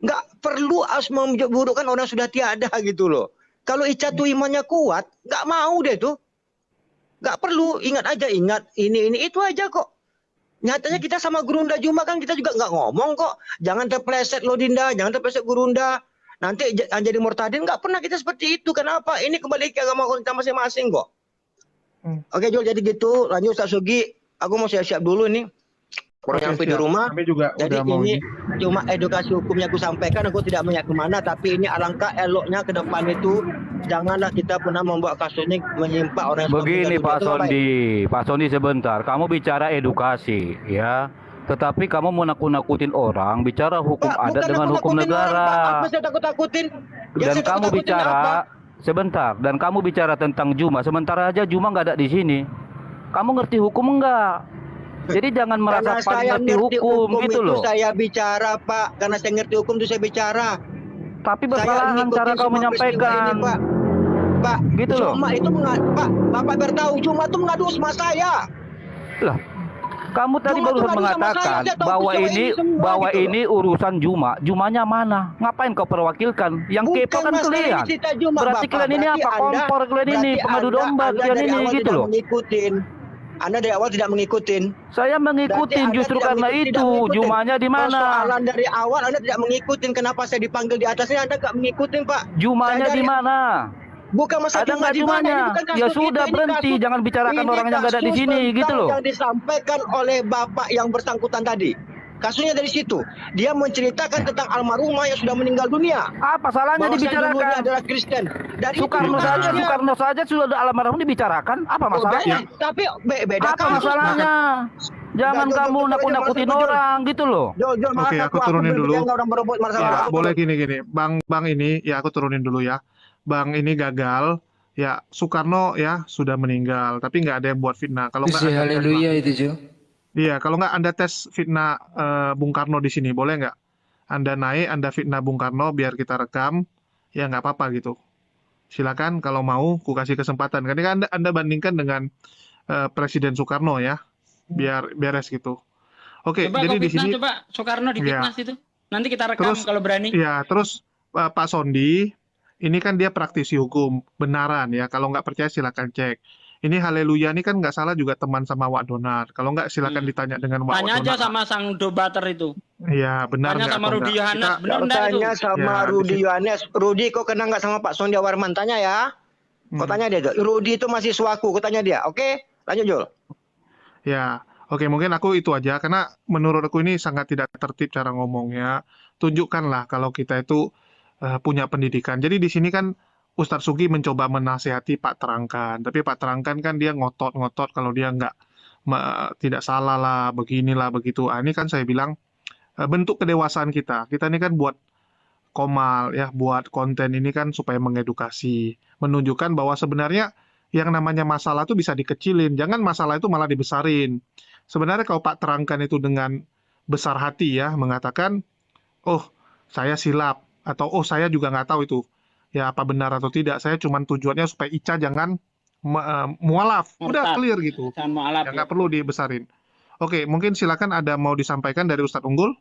Nggak perlu harus memburukkan orang sudah tiada gitu loh. Kalau Ica tuh imannya kuat, nggak mau deh tuh. Nggak perlu, ingat aja, ingat ini itu aja kok. Nyatanya kita sama Gurunda Juma kan kita juga nggak ngomong kok. Jangan terpleset lo Dinda, jangan terpleset Gurunda. Nanti jadi murtadin, nggak pernah kita seperti itu. Kenapa? Ini kembali ke agama kita masing-masing kok. Oke Jul, jadi gitu. Lanjut Ustaz Sugi. Aku mau siap-siap dulu nih. Kurang nyampe di rumah. Kami juga jadi udah ini cuma edukasi hukumnya aku sampaikan. Aku tidak banyak kemana. Tapi ini alangkah eloknya ke depan itu. Janganlah kita pernah membawa kasus ini menyimpang orang yang begini Pak Sondi. Pak Sondi sebentar. Kamu bicara edukasi ya. Tetapi kamu mau nakut-nakutin orang, bicara hukum adat dengan hukum negara. Apa saya takut-takutin? Dan kamu bicara sebentar, dan kamu bicara tentang Juma. Sementara aja Juma nggak ada di sini. Kamu ngerti hukum enggak? Jadi jangan merasa paling ngerti hukum gitu loh. Saya bicara Pak, karena saya ngerti hukum itu saya bicara. Tapi bersalahan cara kau menyampaikan. Ini, Pak, gitu loh. Juma itu Pak, Bapak bertahu Juma itu mengadu sama saya. Lah, kamu tadi barusan mengatakan bahwa ini urusan Juma. Jumanya mana? Ngapain kau perwakilkan? Yang kepo kan kalian. Berarti kalian ini apa? Kompor kalian ini, pengadu domba kalian ini gitu loh. Anda dari awal tidak mengikutin. Saya mengikutin justru karena itu. Jumanya di mana? Persoalan dari awal Anda tidak mengikutin. Kenapa saya dipanggil di atasnya Anda nggak mengikutin Pak? Jumanya di mana? Bukan masalah ada nggak Jumanya? Ya sudah berhenti. Jangan bicarakan orang yang nggak ada di sini gitu loh. Yang disampaikan oleh Bapak yang bersangkutan tadi. Kasusnya dari situ. Dia menceritakan tentang almarhumah yang sudah meninggal dunia. Apa salahnya dibicarakan? Dia adalah Kristen. Soekarno saja sudah ada almarhum dibicarakan. Apa masalahnya? Tapi beda. Apa masalahnya? Jangan kamu nakut-nakutin orang gitu loh. Oke, aku turunin dulu. Ya, boleh gini. Bang ini, ya aku turunin dulu ya. Bang ini gagal. Ya, Soekarno ya sudah meninggal. Tapi nggak ada yang buat fitnah. Kalau nggak ada haleluya itu Jo. Iya, kalau nggak Anda tes fitnah Bung Karno di sini, boleh nggak? Anda naik, Anda fitnah Bung Karno, biar kita rekam, ya nggak apa-apa gitu. Silakan kalau mau, ku kasih kesempatan. Karena Anda bandingkan dengan Presiden Soekarno ya, biar beres gitu. Oke, coba jadi di sini coba Soekarno difitnah situ. Nanti kita rekam terus, kalau berani. Ya, terus Pak Sondi, ini kan dia praktisi hukum benaran ya. Kalau nggak percaya silakan cek. Ini haleluya ini kan nggak salah juga teman sama Wak Donat. Kalau nggak silakan ditanya dengan Wak Donat. Tanya aja sama sang debater itu. Iya benar. Tanya sama Rudi Yohanes. Benar tanya sama Rudi Yohanes. Rudi kok kenal nggak sama Pak Sondia Warman? Tanya ya. Kau tanya dia. Rudi itu masih suaku. Kau tanya dia. Oke, lanjut Jul. Ya, oke mungkin aku itu aja karena menurut aku ini sangat tidak tertib cara ngomongnya. tunjukkanlah kalau kita itu punya pendidikan. Jadi di sini kan Ustadz Sugi mencoba menasehati Pak Terangkan, tapi Pak Terangkan kan dia ngotot-ngotot kalau dia tidak salah lah, beginilah, begitu. Ini kan saya bilang bentuk kedewasaan kita. Kita ini kan buat Komal ya, buat konten ini kan supaya mengedukasi, menunjukkan bahwa sebenarnya yang namanya masalah itu bisa dikecilin, jangan masalah itu malah dibesarin. Sebenarnya kalau Pak Terangkan itu dengan besar hati ya, mengatakan, oh saya silap, atau oh saya juga nggak tahu itu, ya apa benar atau tidak, saya cuma tujuannya supaya Ica jangan mualaf, udah clear gitu, Jangan mualaf, ya nggak perlu dibesarin. Oke, mungkin silakan ada mau disampaikan dari Ustadz Unggul?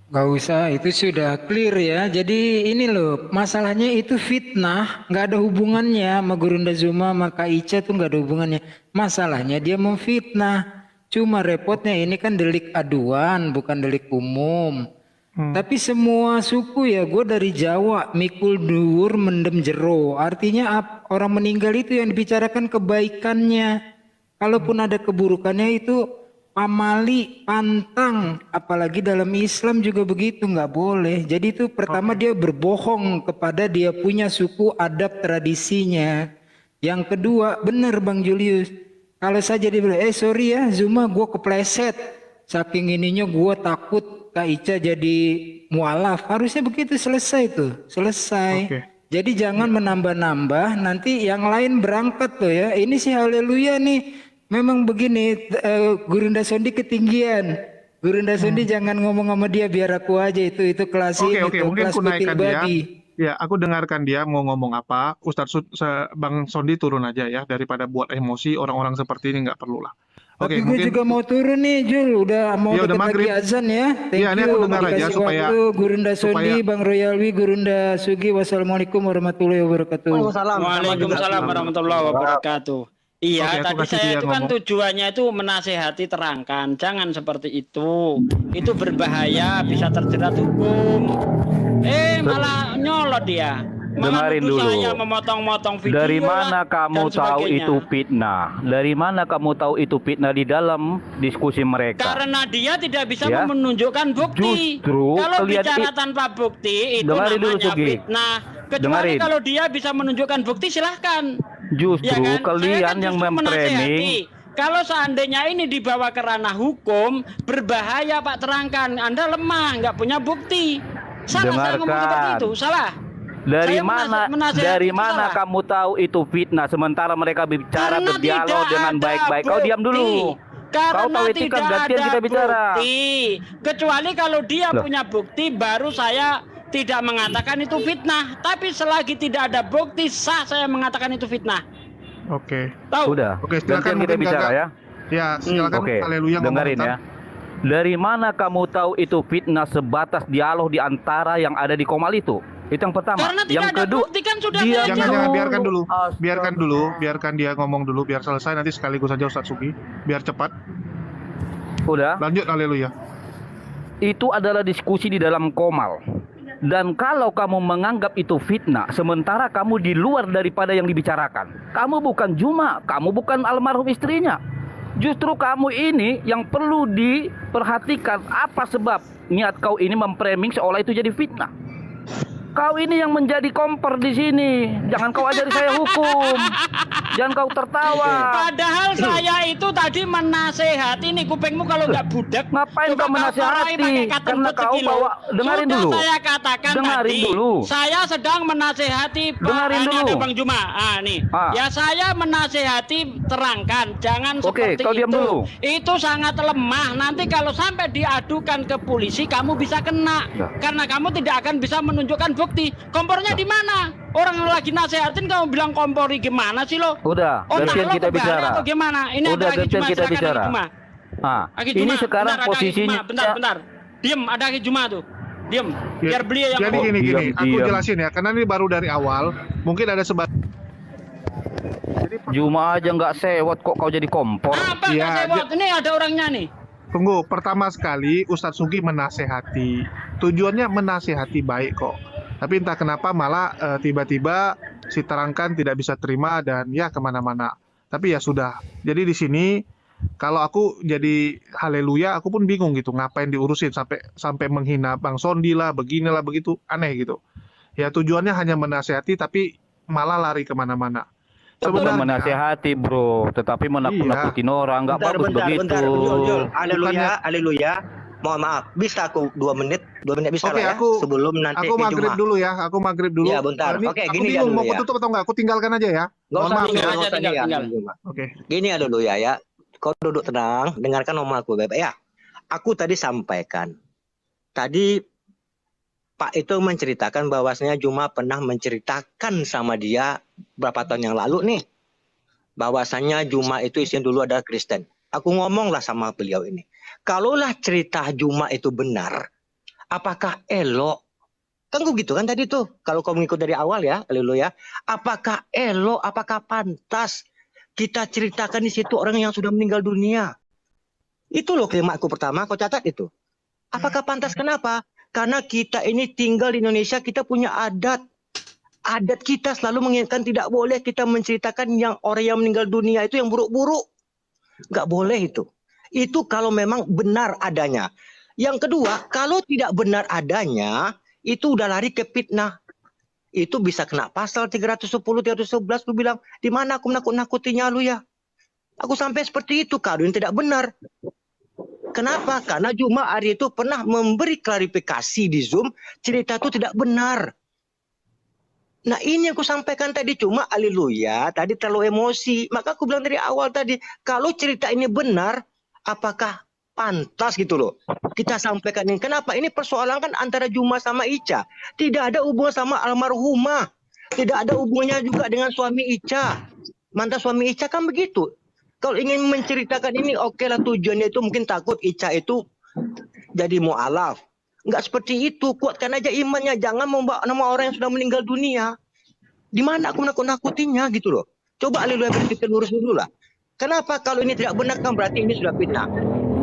Gak usah, itu sudah clear ya. Jadi ini loh, masalahnya itu fitnah, nggak ada hubungannya sama Gurunda Zuma, sama Kak Ica tuh nggak ada hubungannya. Masalahnya dia memfitnah. Cuma repotnya ini kan delik aduan, bukan delik umum. Tapi semua suku ya, gue dari Jawa, mikul dhuwur mendem jero. Artinya orang meninggal itu yang dibicarakan kebaikannya. Kalaupun ada keburukannya itu pamali, pantang, apalagi dalam Islam juga begitu, nggak boleh. Jadi itu pertama dia berbohong kepada dia punya suku adat tradisinya. Yang kedua, benar Bang Julius, kalau saja dia bilang, sorry ya Zuma, gue kepleset, saking ininya gue takut Kak Ica jadi mualaf, harusnya begitu, selesai tuh, selesai. Jadi jangan menambah-nambah, nanti yang lain berangkat tuh ya, ini sih haleluya nih. Memang begini, Gurunda Sondi ketinggian. Gurunda Sondi jangan ngomong sama dia, biar aku aja itu kelas ini. Oke, mungkin kelas aku naikkan dia. babi. Ya, aku dengarkan dia mau ngomong apa. Bang Sondi turun aja ya, daripada buat emosi orang-orang seperti ini nggak perlu lah. Tapi gue juga mau turun nih, Jul. Udah mau Ya, deket udah lagi maghrib. azan ya. Thank Iya, ini you. aku dengar aja Dikasih supaya waktu, Gurunda Sondi, Bang Royalwi, Gurunda Sugi. Wassalamualaikum warahmatullahi wabarakatuh. Waalaikumsalam warahmatullahi wabarakatuh. Iya, Oke, aku tadi kasih saya dia itu kan ngomong. tujuannya itu menasehati Terangkan, jangan seperti itu. Itu berbahaya, bisa terjerat hukum. Malah nyolot dia. Malah Dengarin nuduh dulu. saya memotong-motong video Dari lah, mana kamu dan tahu sebagainya. itu fitnah? Dari mana kamu tahu itu fitnah di dalam diskusi mereka? Karena dia tidak bisa Ya. menunjukkan bukti. Justru Kalau kalian bicara tanpa bukti itu Dengarin dulu, namanya Sugi. fitnah. Kecuali Dengarin. kalau dia bisa menunjukkan bukti, silahkan. Justru Ya kan? kalian Saya kan yang justru memframing. menasehati. Kalau seandainya ini dibawa ke ranah hukum, berbahaya Pak Terangkan. Anda lemah, nggak punya bukti. Salah saya ngomong seperti Dengarkan. itu, salah. Dari Saya mana menasehati dari itu mana salah. kamu tahu itu fitnah sementara mereka bicara Karena berdialog tidak dengan ada baik-baik? Kau diam dulu. bukti. Karena Kau tahu etika, tidak gantian ada kita bicara. bukti. Kecuali kalau dia Loh. punya bukti, baru saya tidak mengatakan itu fitnah. Tapi selagi tidak ada bukti, sah saya mengatakan itu fitnah. Oke. Tahu? Udah. Oke, silakan Gantian kita mungkin bicara Kakak. ya. Ya, silakan Oke. haleluya ngomong. Dengerin bentar. ya. Dari mana kamu tahu itu fitnah sebatas dialog di antara yang ada di Komal itu? Itu yang pertama. Karena tidak Yang ada kedua, bukti kan sudah diam saya Jangan, jawab. biarkan dulu. Astaga. Biarkan dia ngomong dulu, biar selesai nanti sekaligus saja Ustadz Sugi, biar cepat. Udah. Lanjut, haleluya. Itu adalah diskusi di dalam Komal. Dan kalau kamu menganggap itu fitnah, sementara kamu di luar daripada yang dibicarakan. Kamu bukan Juma, kamu bukan almarhum istrinya. Justru kamu ini yang perlu diperhatikan apa sebab niat kau ini memframing seolah itu jadi fitnah. Kau ini yang menjadi kompor di sini. Jangan kau ajari saya hukum. Jangan kau tertawa. Padahal saya itu tadi menasehati nih, kupingmu kalau nggak budak. Ngapain coba kau menasehati? Karena kau bawa, dengarin Sudah dulu. saya katakan Dengarin tadi, dulu. saya sedang menasehati Pak. Dengarin Ini dulu. ada Bang Juma. Nih. Ah. Ya saya menasehati Terangkan, jangan Oke, seperti kau itu. diam dulu. Itu sangat lemah. Nanti kalau sampai diadukan ke polisi, kamu bisa kena. Ya. Karena kamu tidak akan bisa menunjukkan bukti. Kompornya di mana? Orang lagi nasehatin kamu bilang kompori gimana sih lo? Udah, Otak gantian lo kita kebalik bicara. atau gimana? Ini Udah, ada Aki gantian Juma, kita silakan bicara. Aki Juma. Aki Juma, ini sekarang bentar, ada Aki posisinya Juma. Bentar. Diem, ada Aki Juma tuh. Diem, biar beliau yang Jadi ngomong. gini, aku diam. jelasin ya, karena ini baru dari awal, mungkin ada Juma aja nggak sewot kok kau jadi kompor. Apa Iya, nggak sewot? Ini ada orangnya nih. Tunggu, pertama sekali Ustadz Sugi menasehati. Tujuannya menasehati baik kok. Tapi entah kenapa malah tiba-tiba si Terangkan tidak bisa terima dan ya kemana-mana. Tapi ya sudah. Jadi di sini Kalau aku jadi haleluya, aku pun bingung gitu, ngapain diurusin sampai menghina Bang Sondi lah, beginilah begitu, aneh gitu. Ya tujuannya hanya menasehati, tapi malah lari kemana-mana. Bukan Sebenarnya, menasehati bro, tetapi menakut-nakutin orang, nggak bagus begitu. Bentar, Jul. Bukannya- Haleluya. Mohon maaf, bisa aku 2 menit bisa Oke, lah ya, sebelum nanti aku ke maghrib Jumat. dulu ya, aku maghrib dulu. Iya, bentar. Ini Oke, aku gini ya bingung dulu mau ya. aku tutup atau enggak, aku tinggalkan aja ya. Nggak Mohon usah maaf. tinggal, Tinggal nggak aja, usah tinggal. tinggal. Oke. Gini ya dulu ya. Kau duduk tenang, dengarkan omonganku baik-baik ya. Aku tadi sampaikan. Tadi Pak itu menceritakan bahwasanya Juma pernah menceritakan sama dia berapa tahun yang lalu nih. Bahwasanya Juma itu isinya dulu ada Kristen. Aku ngomonglah sama beliau ini. Kalaulah cerita Juma itu benar, apakah elok? Kan gue gitu kan tadi tuh. Kalau kau mengikut dari awal ya, haleluya. Apakah elok, apakah pantas kita ceritakan di situ orang yang sudah meninggal dunia? Itu loh kalimatku pertama, kau catat itu. Apakah pantas? Kenapa? Karena kita ini tinggal di Indonesia, kita punya adat. Adat kita selalu mengingatkan tidak boleh kita menceritakan yang orang yang meninggal dunia itu yang buruk-buruk. Nggak boleh itu. Itu kalau memang benar adanya. Yang kedua, kalau tidak benar adanya, itu udah lari ke fitnah. Itu bisa kena pasal 310, 311. Aku bilang, di mana aku menakut-nakutinya lu ya? Aku sampai seperti itu, kalau yang tidak benar. Kenapa? Karena Juma hari itu pernah memberi klarifikasi di Zoom, cerita itu tidak benar. Nah ini yang aku sampaikan tadi, cuma haleluya, tadi terlalu emosi. Maka aku bilang dari awal tadi, kalau cerita ini benar, apakah pantas gitu loh kita sampaikan ini? Kenapa? Ini persoalan kan antara Juma sama Ica. Tidak ada hubungan sama almarhumah. Tidak ada hubungannya juga dengan suami Ica. Mantan suami Ica kan begitu. Kalau ingin menceritakan ini, oke lah tujuannya itu mungkin takut Ica itu jadi mu'alaf. Enggak seperti itu. Kuatkan aja imannya. Jangan membawa nama orang yang sudah meninggal dunia. Di mana aku nakut-nakutinya gitu loh. Coba haleluya berpikir lurus dulu lah. Kenapa? Kalau ini tidak benar kan berarti ini sudah fitnah.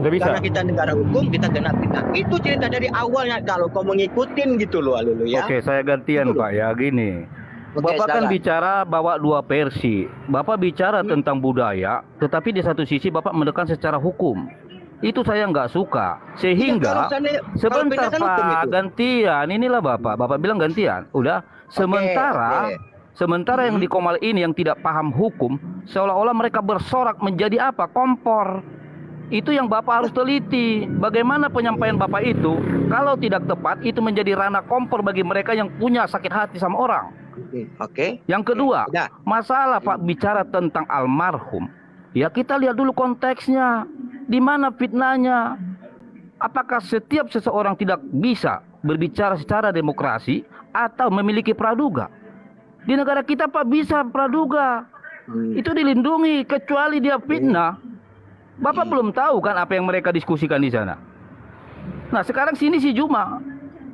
Karena kita negara hukum, kita kena fitnah. Itu cerita dari awalnya. Kalau kau mengikutin gitu loh haleluya. Oke, saya gantian Pak ya, gini. Oke, Bapak kan silakan. bicara bawa dua versi. Bapak bicara tentang budaya, tetapi di satu sisi Bapak menekan secara hukum. Itu saya nggak suka. Sehingga sebentar Pak, gantian. Inilah Bapak bilang gantian. Udah. Sementara yang di Komal ini yang tidak paham hukum, seolah-olah mereka bersorak menjadi apa? Kompor. Itu yang Bapak harus teliti. Bagaimana penyampaian Bapak itu, kalau tidak tepat, itu menjadi ranah kompor bagi mereka yang punya sakit hati sama orang. Oke. Yang kedua, masalah Pak bicara tentang almarhum. Ya kita lihat dulu konteksnya. Di mana fitnahnya? Apakah setiap seseorang tidak bisa berbicara secara demokrasi atau memiliki praduga? Di negara kita Pak bisa praduga. Itu dilindungi kecuali dia fitnah. Bapak belum tahu kan apa yang mereka diskusikan di sana. Nah sekarang sini si Juma.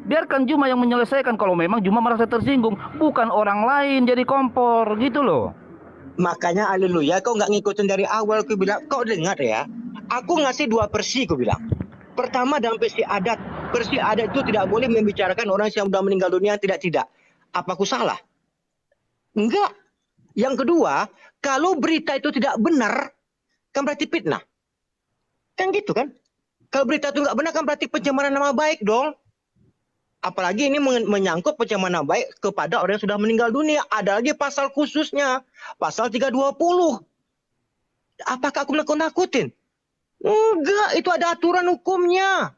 Biarkan Juma yang menyelesaikan kalau memang Juma merasa tersinggung. Bukan orang lain jadi kompor gitu loh. Makanya haleluya kau nggak ngikutin dari awal. Aku bilang kau dengar ya. Aku ngasih 2 versi aku bilang. Pertama dalam versi adat. Versi adat itu tidak boleh membicarakan orang yang sudah meninggal dunia. Tidak. Apa aku salah? Enggak. Yang kedua, kalau berita itu tidak benar, kan berarti fitnah. Kan gitu kan? Kalau berita itu nggak benar kan berarti pencemaran nama baik dong. Apalagi ini menyangkut pencemaran nama baik kepada orang yang sudah meninggal dunia. Ada lagi pasal khususnya. Pasal 320. Apakah aku nakut-nakutin? Enggak, itu ada aturan hukumnya.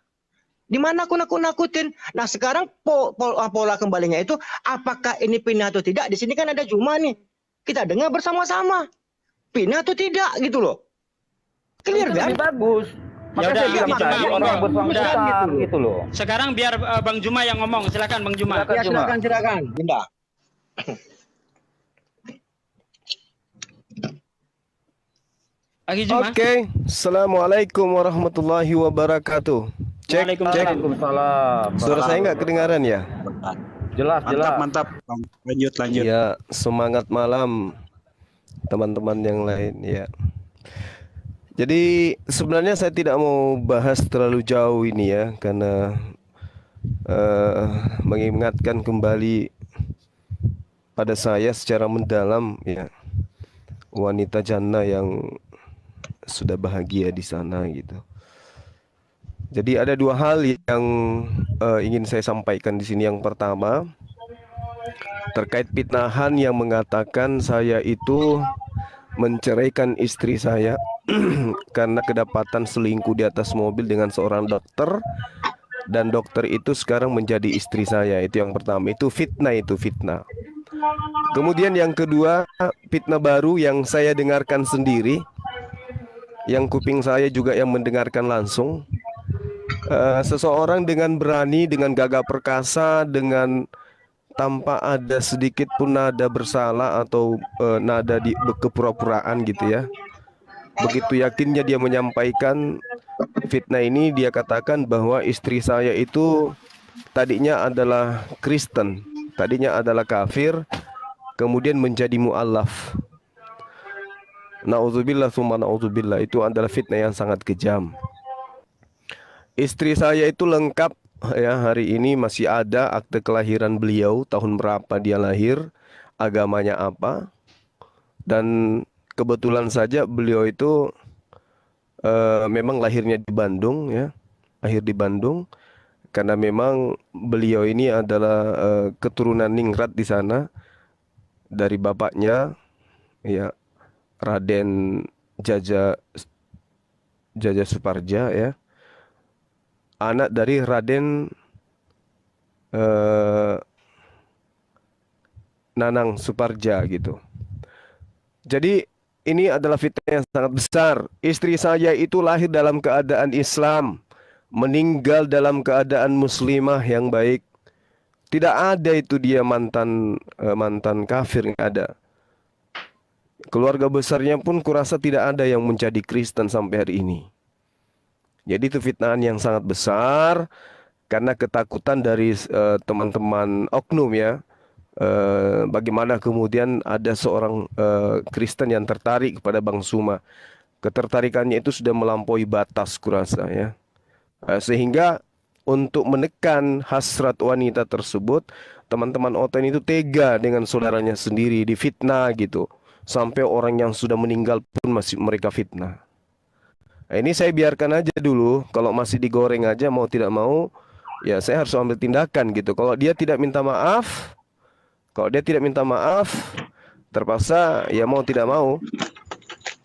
Di mana aku nakut-nakutin? Nah sekarang pola kembalinya itu apakah ini pindah atau tidak? Di sini kan ada Juma nih. Kita dengar bersama-sama. Pindah atau tidak gitu loh. Clear kan? Lebih bagus. Ya udah, orang bersangkutan gitu loh. Sekarang biar Bang Juma yang ngomong. Silakan Bang Juma. Silakan. Dinda. Oke. Assalamualaikum warahmatullahi wabarakatuh. Cek. Waalaikumsalam. Suara saya nggak kedengaran ya? Jelas. Mantap. Lanjut. Ya, semangat malam teman-teman yang lain ya. Jadi sebenarnya saya tidak mau bahas terlalu jauh ini ya, karena mengingatkan kembali pada saya secara mendalam ya, wanita jannah yang sudah bahagia di sana gitu. Jadi ada dua hal yang ingin saya sampaikan di sini. Yang pertama, terkait fitnahan yang mengatakan saya itu menceraikan istri saya karena kedapatan selingkuh di atas mobil dengan seorang dokter, dan dokter itu sekarang menjadi istri saya. Itu yang pertama, itu fitnah. Kemudian yang kedua, fitnah baru yang saya dengarkan sendiri, yang kuping saya juga yang mendengarkan langsung. Seseorang dengan berani, dengan gagah perkasa, dengan tanpa ada sedikit pun nada bersalah atau nada di kepura-puraan gitu ya. Begitu yakinnya dia menyampaikan fitnah ini, dia katakan bahwa istri saya itu tadinya adalah Kristen, tadinya adalah kafir, kemudian menjadi mu'allaf. Na'udzubillah summa na'udzubillah, itu adalah fitnah yang sangat kejam. Istri saya itu lengkap ya, hari ini masih ada akte kelahiran beliau, tahun berapa dia lahir, agamanya apa. Dan kebetulan saja beliau itu memang lahirnya di Bandung ya, lahir di Bandung, karena memang beliau ini adalah keturunan ningrat di sana dari bapaknya ya, Raden Jaja Suparja ya, anak dari Raden Nanang Suparja gitu. Jadi ini adalah fitnah yang sangat besar. Istri saya itu lahir dalam keadaan Islam, meninggal dalam keadaan muslimah yang baik. Tidak ada itu dia mantan kafir, nggak ada. Keluarga besarnya pun kurasa tidak ada yang menjadi Kristen sampai hari ini. Jadi itu fitnahan yang sangat besar karena ketakutan dari teman-teman oknum ya. Bagaimana kemudian ada seorang Kristen yang tertarik kepada Bang Suma. Ketertarikannya itu sudah melampaui batas kurasa ya. Sehingga untuk menekan hasrat wanita tersebut, teman-teman OTN itu tega dengan saudaranya sendiri, difitnah gitu. Sampai orang yang sudah meninggal pun masih mereka fitnah. Nah, ini saya biarkan aja dulu. Kalau masih digoreng aja mau tidak mau, ya saya harus ambil tindakan gitu. Kalau dia tidak minta maaf, terpaksa ya mau tidak mau.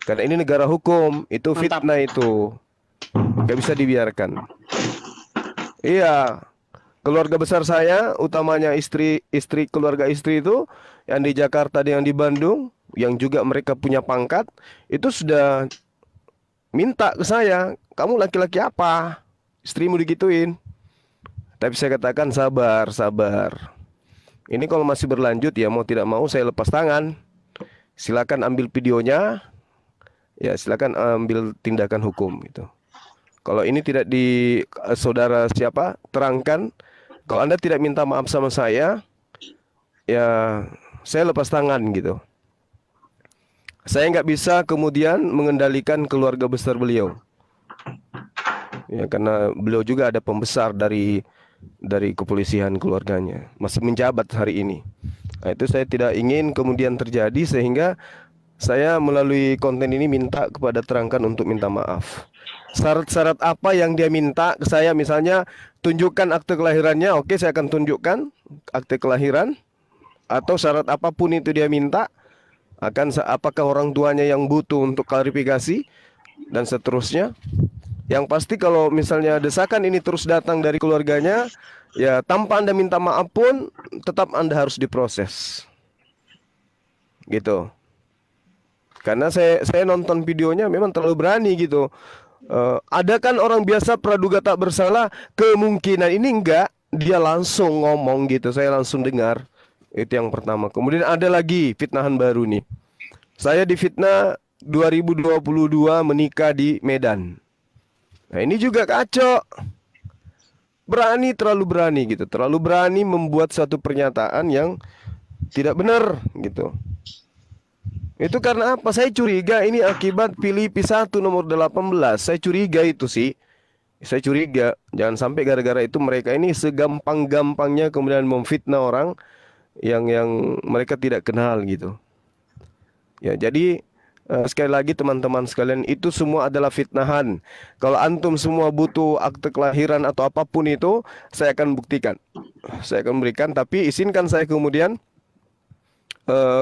Karena ini negara hukum, itu fitnah itu. Gak bisa dibiarkan. Iya, keluarga besar saya, utamanya keluarga istri itu, yang di Jakarta dan yang di Bandung, yang juga mereka punya pangkat, itu sudah minta ke saya, kamu laki-laki apa? Istrimu digituin. Tapi saya katakan sabar. Ini kalau masih berlanjut ya mau tidak mau saya lepas tangan. Silakan ambil videonya. Ya silakan ambil tindakan hukum gitu. Kalau ini tidak di saudara siapa terangkan, kalau Anda tidak minta maaf sama saya, ya saya lepas tangan gitu. Saya nggak bisa kemudian mengendalikan keluarga besar beliau. Ya karena beliau juga ada pembesar dari kepolisian keluarganya, masih menjabat hari ini. Nah, itu saya tidak ingin kemudian terjadi, sehingga saya melalui konten ini minta kepada terangkan untuk minta maaf. Syarat-syarat apa yang dia minta ke saya, misalnya tunjukkan akte kelahirannya, oke saya akan tunjukkan akte kelahiran. Atau syarat apapun itu dia minta, apakah orang tuanya yang butuh untuk klarifikasi dan seterusnya. Yang pasti kalau misalnya desakan ini terus datang dari keluarganya, ya tanpa Anda minta maaf pun tetap Anda harus diproses. Gitu. Karena saya nonton videonya memang terlalu berani gitu. Ada kan orang biasa praduga tak bersalah, kemungkinan ini enggak, dia langsung ngomong gitu, saya langsung dengar. Itu yang pertama. Kemudian ada lagi fitnahan baru nih. Saya difitnah 2022 menikah di Medan. Nah ini juga kacau. Terlalu berani gitu. Terlalu berani membuat satu pernyataan yang tidak benar gitu. Itu karena apa? Saya curiga ini akibat Filipi 1 nomor 18. Saya curiga itu sih. Saya curiga. Jangan sampai gara-gara itu mereka ini segampang-gampangnya kemudian memfitnah orang yang mereka tidak kenal gitu. Ya, jadi Sekali lagi teman-teman sekalian, itu semua adalah fitnahan. Kalau antum semua butuh akte kelahiran atau apapun itu, saya akan buktikan. Saya akan berikan, tapi izinkan saya kemudian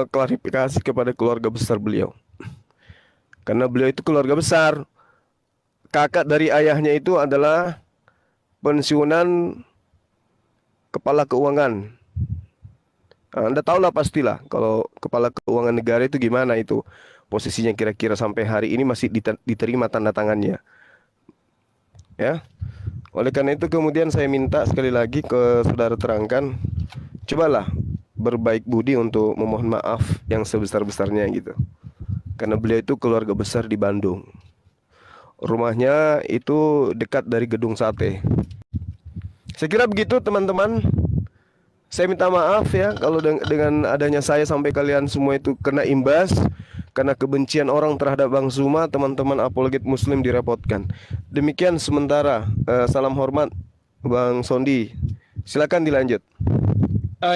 klarifikasi kepada keluarga besar beliau. Karena beliau itu keluarga besar. Kakak dari ayahnya itu adalah pensiunan kepala keuangan. Anda tahulah pastilah kalau kepala keuangan negara itu gimana itu. Posisinya kira-kira sampai hari ini masih diterima tanda tangannya. Ya. Oleh karena itu kemudian saya minta sekali lagi ke saudara terangkan, cobalah berbaik budi untuk memohon maaf yang sebesar-besarnya gitu. Karena beliau itu keluarga besar di Bandung. Rumahnya itu dekat dari gedung sate. Saya kira begitu teman-teman. Saya minta maaf ya kalau dengan adanya saya sampai kalian semua itu kena imbas. Karena kebencian orang terhadap Bang Zuma, teman-teman apologet muslim direpotkan. Demikian sementara. Salam hormat Bang Sondi. Silakan dilanjut.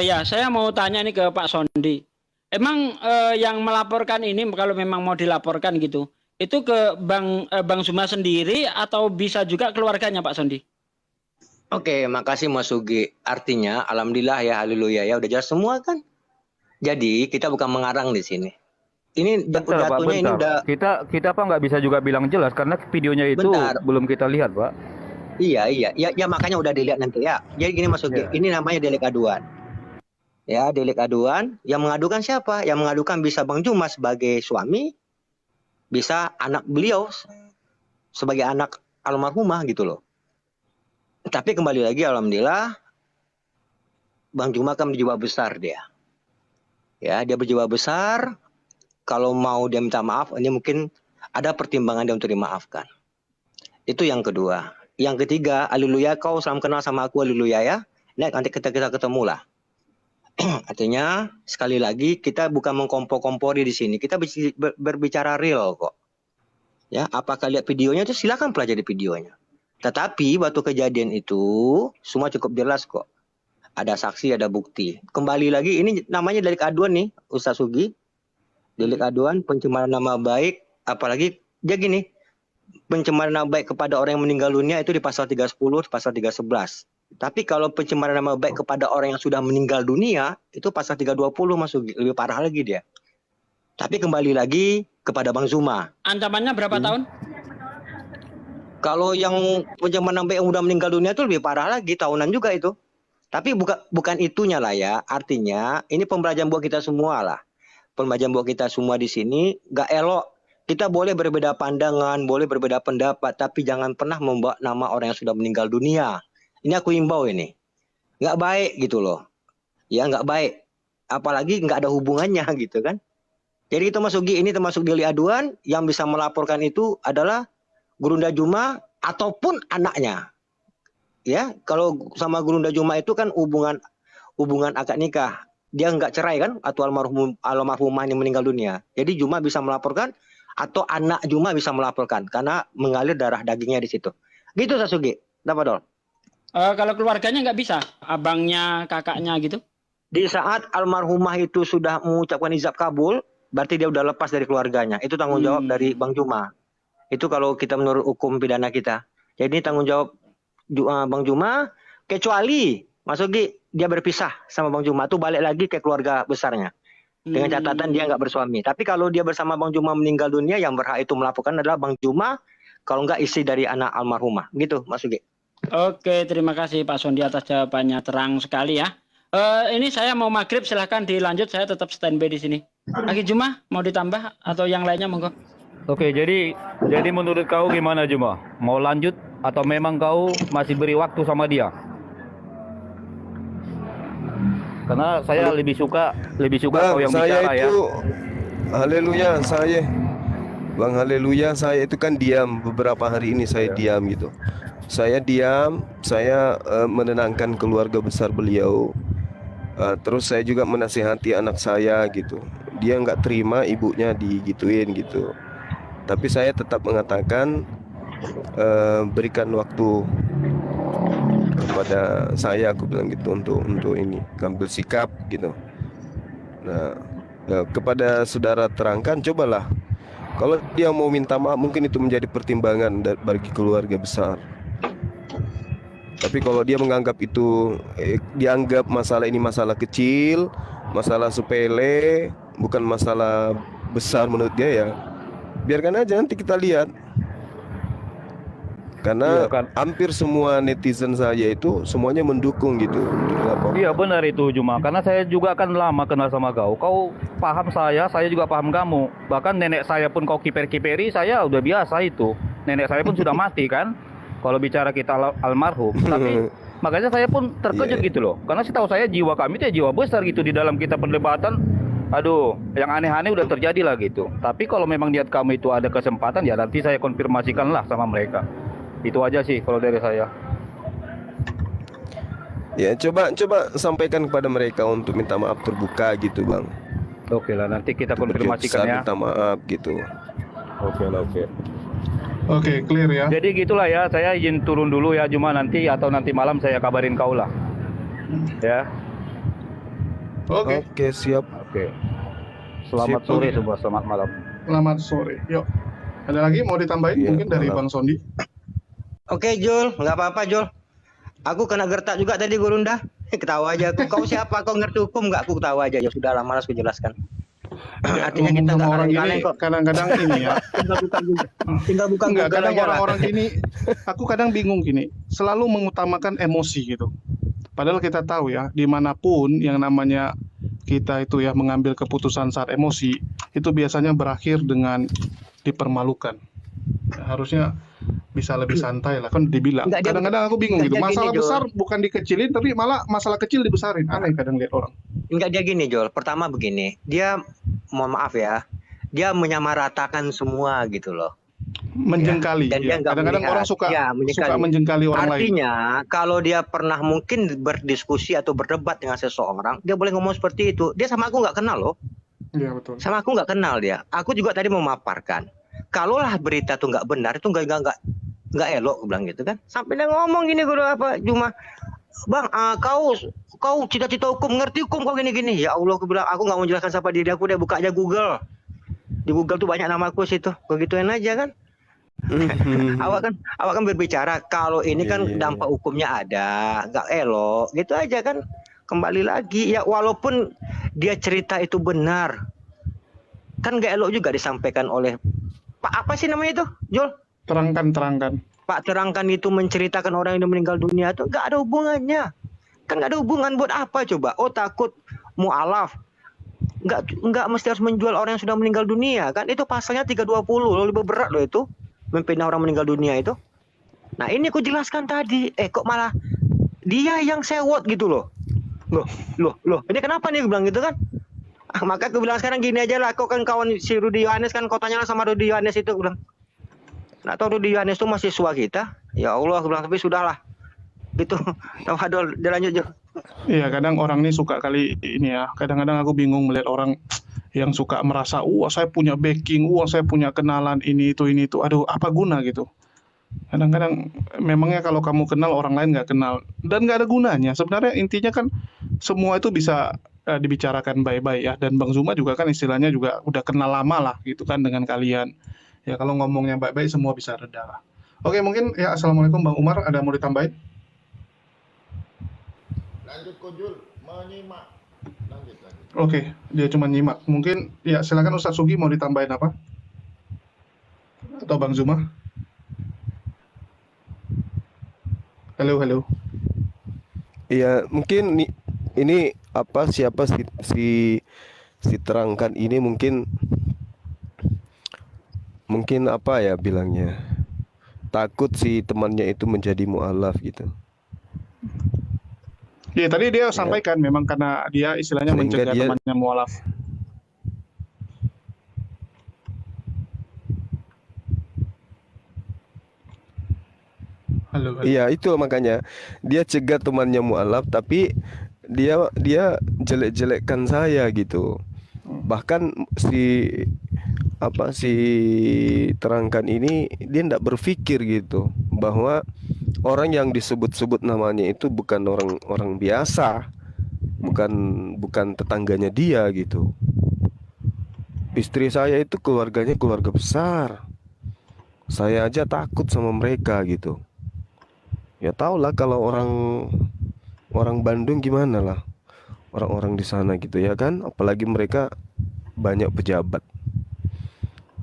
Ya, saya mau tanya nih ke Pak Sondi. Emang yang melaporkan ini kalau memang mau dilaporkan gitu, itu ke Bang Zuma sendiri atau bisa juga keluarganya Pak Sondi? Oke, makasih Mas Sugi. Artinya, alhamdulillah ya, haleluya ya, udah jelas semua kan. Jadi kita bukan mengarang di sini. Ini jatuhnya ini udah kita apa nggak bisa juga bilang jelas karena videonya itu belum kita lihat, Pak. Iya ya makanya udah dilihat nanti ya. Jadi gini Mas Sugi, ini namanya delik aduan. Ya, delik aduan. Yang mengadukan siapa? Yang mengadukan bisa Bang Zuma sebagai suami, bisa anak beliau sebagai anak almarhumah gitu loh. Tapi kembali lagi alhamdulillah Bang Zuma kan berjiwa besar dia. Ya, dia berjiwa besar. Kalau mau dia minta maaf, ini mungkin ada pertimbangan dia untuk dimaafkan. Itu yang kedua. Yang ketiga, haleluya, kau salam kenal sama aku, haleluya ya. Nah, nanti kita ketemu lah. Artinya, sekali lagi, kita bukan mengkompor-kompori di sini. Kita berbicara real kok. Ya, apakah lihat videonya itu silakan pelajari videonya. Tetapi waktu kejadian itu semua cukup jelas kok. Ada saksi, ada bukti. Kembali lagi, ini namanya delik aduan nih, Ustaz Sugi. Delik aduan, pencemaran nama baik, apalagi dia gini, pencemaran nama baik kepada orang yang meninggal dunia itu di pasal 310, pasal 311. Tapi kalau pencemaran nama baik kepada orang yang sudah meninggal dunia, itu pasal 320 masuk, lebih parah lagi dia. Tapi kembali lagi kepada Bang Zuma. Ancamannya berapa tahun? Kalau yang pencemaran nama baik yang sudah meninggal dunia itu lebih parah lagi, tahunan juga itu. Tapi bukan itunya lah ya, artinya ini pembelajaran buat kita semua lah. Pembelajaran buat kita semua di sini, gak elok. Kita boleh berbeda pandangan, boleh berbeda pendapat, tapi jangan pernah membawa nama orang yang sudah meninggal dunia. Ini aku imbau ini. Gak baik gitu loh. Ya gak baik. Apalagi gak ada hubungannya gitu kan. Jadi itu ini termasuk delik aduan, yang bisa melaporkan itu adalah Gurunda Zuma ataupun anaknya. Ya, kalau sama Gurunda Zuma itu kan hubungan akad nikah. Dia nggak cerai kan, atau almarhumah yang meninggal dunia. Jadi Zuma bisa melaporkan atau anak Zuma bisa melaporkan karena mengalir darah dagingnya di situ. Gitu Sasugi. Dapat Dol? Kalau keluarganya nggak bisa, abangnya, kakaknya gitu? Di saat almarhumah itu sudah mengucapkan ijab kabul, berarti dia udah lepas dari keluarganya. Itu tanggung jawab dari Bang Zuma. Itu kalau kita menurut hukum pidana kita. Jadi ini tanggung jawab Bang Zuma, kecuali Mas Sugi dia berpisah sama Bang Zuma, tuh balik lagi ke keluarga besarnya. Dengan catatan dia nggak bersuami. Tapi kalau dia bersama Bang Zuma meninggal dunia, yang berhak itu melaporkan adalah Bang Zuma, kalau nggak istri dari anak almarhumah. Gitu Mas Sugi. Oke, terima kasih Pak Sondi atas jawabannya, terang sekali ya. Ini saya mau maghrib, silahkan dilanjut, saya tetap standby di sini. Lagi Zuma, mau ditambah atau yang lainnya monggo. Oke, jadi menurut kau gimana Zuma? Mau lanjut atau memang kau masih beri waktu sama dia? Karena saya lebih suka kau yang bicara ya. Haleluya, Bang Haleluya, saya itu kan diam beberapa hari ini, saya diam gitu. Saya diam, saya menenangkan keluarga besar beliau. Terus saya juga menasihati anak saya gitu. Dia nggak terima ibunya digituin gitu. Tapi saya tetap mengatakan berikan waktu kepada saya, aku bilang gitu, untuk ini ngambil sikap gitu. Nah, kepada saudara terangkan, cobalah Kalau dia mau minta maaf, mungkin itu menjadi pertimbangan bagi keluarga besar. Tapi kalau dia menganggap itu dianggap masalah ini masalah kecil, masalah sepele, bukan masalah besar menurut dia, ya biarkan aja, nanti kita lihat. Karena hampir semua netizen saya itu semuanya mendukung gitu. Iya benar itu Juma. Karena saya juga kan lama kenal sama kau. Kau paham saya juga paham kamu. Bahkan nenek saya pun kau kiper-kiperi, saya udah biasa itu. Nenek saya pun sudah mati kan. Kalau bicara kita almarhum. Tapi makanya saya pun terkejut gitu loh. Karena setahu saya jiwa kami itu jiwa besar gitu di dalam kita perdebatan. Aduh, yang aneh-aneh udah terjadi lah gitu. Tapi kalau memang niat kamu itu ada kesempatan, ya nanti saya konfirmasikan lah sama mereka. Itu aja sih kalau dari saya. Ya coba sampaikan kepada mereka untuk minta maaf terbuka gitu Bang. Oke lah, nanti kita konfirmasikan ya. Minta maaf gitu. Oke lah, oke. Oke, clear ya. Jadi gitulah ya, saya izin turun dulu ya Juma, nanti atau nanti malam saya kabarin kau lah. Ya. Oke. Oke, siap. Oke. Selamat sore semua, selamat malam. Selamat sore. Yuk. Ada lagi mau ditambahin mungkin dari Bang Sondi? Oke Jul, nggak apa-apa Jul. Aku kena gertak juga tadi Gurunda. Ketawa aja aku. Kau siapa? Kau ngerti hukum nggak? Aku ketawa aja. Ya sudah lah, malas aku jelaskan. Artinya kita nggak orang kaleng-kaleng ini kok. kadang-kadang ini ya. Tinggal buka Enggak, Google kadang aja lah. orang-orang gini, aku kadang bingung gini, selalu mengutamakan emosi gitu. Padahal kita tahu ya, dimanapun yang namanya kita itu ya mengambil keputusan saat emosi, itu biasanya berakhir dengan dipermalukan. Harusnya bisa lebih santai lah, kan dibilang. Kadang-kadang aku bingung gitu, masalah besar bukan dikecilin, tapi malah masalah kecil dibesarin. Aneh kadang lihat orang. Enggak, dia gini Jol. Pertama begini, dia mohon maaf ya, dia menyamaratakan semua gitu loh. Menjengkali. Dan dia nggak Kadang-kadang melihat. orang suka menjengkali. menjengkali orang lain. Artinya kalau dia pernah mungkin berdiskusi atau berdebat dengan seseorang, dia boleh ngomong seperti itu. Dia sama aku nggak kenal loh. Iya betul. Sama aku nggak kenal dia. Aku juga tadi memaparkan. Kalaulah berita itu nggak benar, itu nggak elok, aku bilang gitu kan. Sampai dia ngomong gini, gue apa cuma, Bang, kau cita-cita hukum, ngerti hukum kau gini-gini. Ya Allah, aku bilang, aku nggak mau jelaskan siapa diri aku, dia buka aja Google. Di Google tuh banyak nama aku situ, begituin aja kan. awak kan berbicara kalau ini kan dampak hukumnya ada, nggak elok, gitu aja kan. Kembali lagi ya, walaupun dia cerita itu benar, kan nggak elok juga disampaikan oleh Pak apa sih namanya itu, Jul? Terangkan. Pak Terangkan itu menceritakan orang yang meninggal dunia itu nggak ada hubungannya. Kan nggak ada hubungan, buat apa coba? Oh takut mu'alaf. Nggak mesti harus menjual orang yang sudah meninggal dunia kan? Itu pasalnya 320 loh, lebih berat loh itu. Memfitnah orang meninggal dunia itu. Nah ini aku jelaskan tadi. Kok malah dia yang sewot gitu loh. Loh. Ini kenapa nih, gue bilang gitu kan? Maka aku bilang sekarang gini aja lah. Kau kan kawan si Rudi Yohanes kan, kau tanyalah sama Rudi Yohanes itu, gue bilang. Nah tahu Rudi Yohanes itu mahasiswa kita. Ya Allah, aku bilang, tapi sudahlah. Gitu. Tawadol, dia lanjut Jo. Iya, kadang orang ini suka kali ini ya. Kadang-kadang aku bingung melihat orang yang suka merasa, saya punya backing, saya punya kenalan ini itu. Aduh, apa guna gitu. Kadang-kadang memangnya kalau kamu kenal orang lain nggak kenal dan nggak ada gunanya. Sebenarnya intinya kan semua itu bisa dibicarakan baik-baik ya. Dan Bang Zuma juga kan istilahnya juga udah kenal lama lah gitu kan dengan kalian. Ya kalau ngomongnya baik-baik semua bisa reda lah. Oke, mungkin ya assalamualaikum Bang Umar, ada mau ditambahin? Lanjut Kojul, menyimak. Lanjut. Oke, dia cuma nyimak. Mungkin ya silakan Ustadz Sugi mau ditambahin apa? Atau Bang Zuma? Halo. Iya, mungkin ini apa siapa si Terangkan ini mungkin apa ya bilangnya, takut si temannya itu menjadi mu'alaf gitu. Ya tadi dia sampaikan memang karena dia istilahnya mencegah temannya mu'alaf. Halo. Iya itu makanya dia cegah temannya mu'alaf, tapi dia jelek-jelekkan saya gitu. Bahkan si Terangkan ini dia tidak berpikir gitu bahwa orang yang disebut-sebut namanya itu bukan orang biasa, bukan tetangganya dia gitu. istri saya itu keluarganya keluarga besar. Saya aja takut sama mereka gitu. Ya tau lah kalau orang Bandung gimana lah, orang-orang di sana gitu ya kan, apalagi mereka banyak pejabat.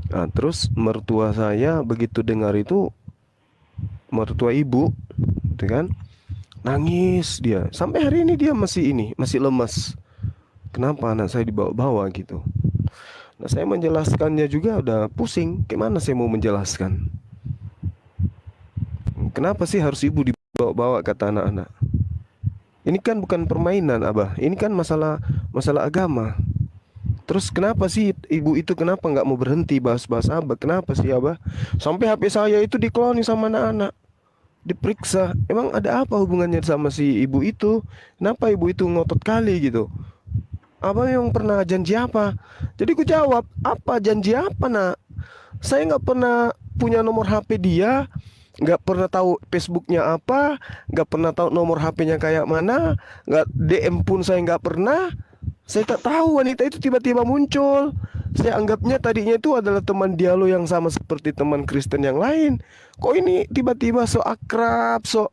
Nah, terus mertua saya begitu dengar itu, mertua ibu, gitu kan, nangis dia. Sampai hari ini dia masih lemas. Kenapa anak saya dibawa-bawa gitu? Nah, saya menjelaskannya juga udah pusing. Gimana saya mau menjelaskan? Kenapa sih harus ibu dibawa-bawa, kata anak-anak. Ini kan bukan permainan, Abah. Ini kan masalah agama. Terus kenapa sih ibu itu kenapa nggak mau berhenti bahas-bahas Abah? Kenapa sih Abah? Sampai HP saya itu dikloni sama anak-anak. Diperiksa. Emang ada apa hubungannya sama si ibu itu? Kenapa ibu itu ngotot kali gitu? Abah yang pernah janji apa? Jadi ku jawab, apa janji apa nak? Saya nggak pernah punya nomor HP dia, nggak pernah tahu Facebooknya apa, nggak pernah tahu nomor HP-nya kayak mana, nggak DM pun saya nggak pernah. Saya tak tahu wanita itu tiba-tiba muncul. Saya anggapnya tadinya itu adalah teman dialog yang sama seperti teman Kristen yang lain. Kok ini tiba-tiba so akrab, so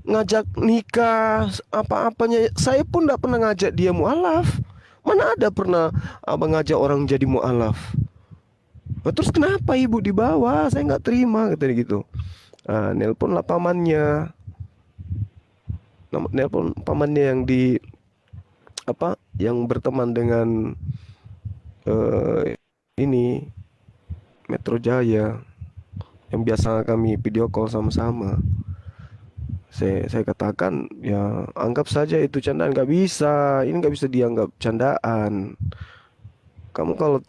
ngajak nikah, apa-apanya. Saya pun tidak pernah ngajak dia mu'alaf. Mana ada pernah abang ngajak orang jadi mu'alaf. Nah, terus kenapa ibu dibawa? Saya nggak terima, katanya gitu. Nah, nelpon lah pamannya. Nelpon pamannya yang di yang berteman dengan ini Metro Jaya, yang biasa kami video call sama-sama. Saya katakan ya anggap saja itu candaan, nggak bisa, ini nggak bisa dianggap candaan. Kamu kalau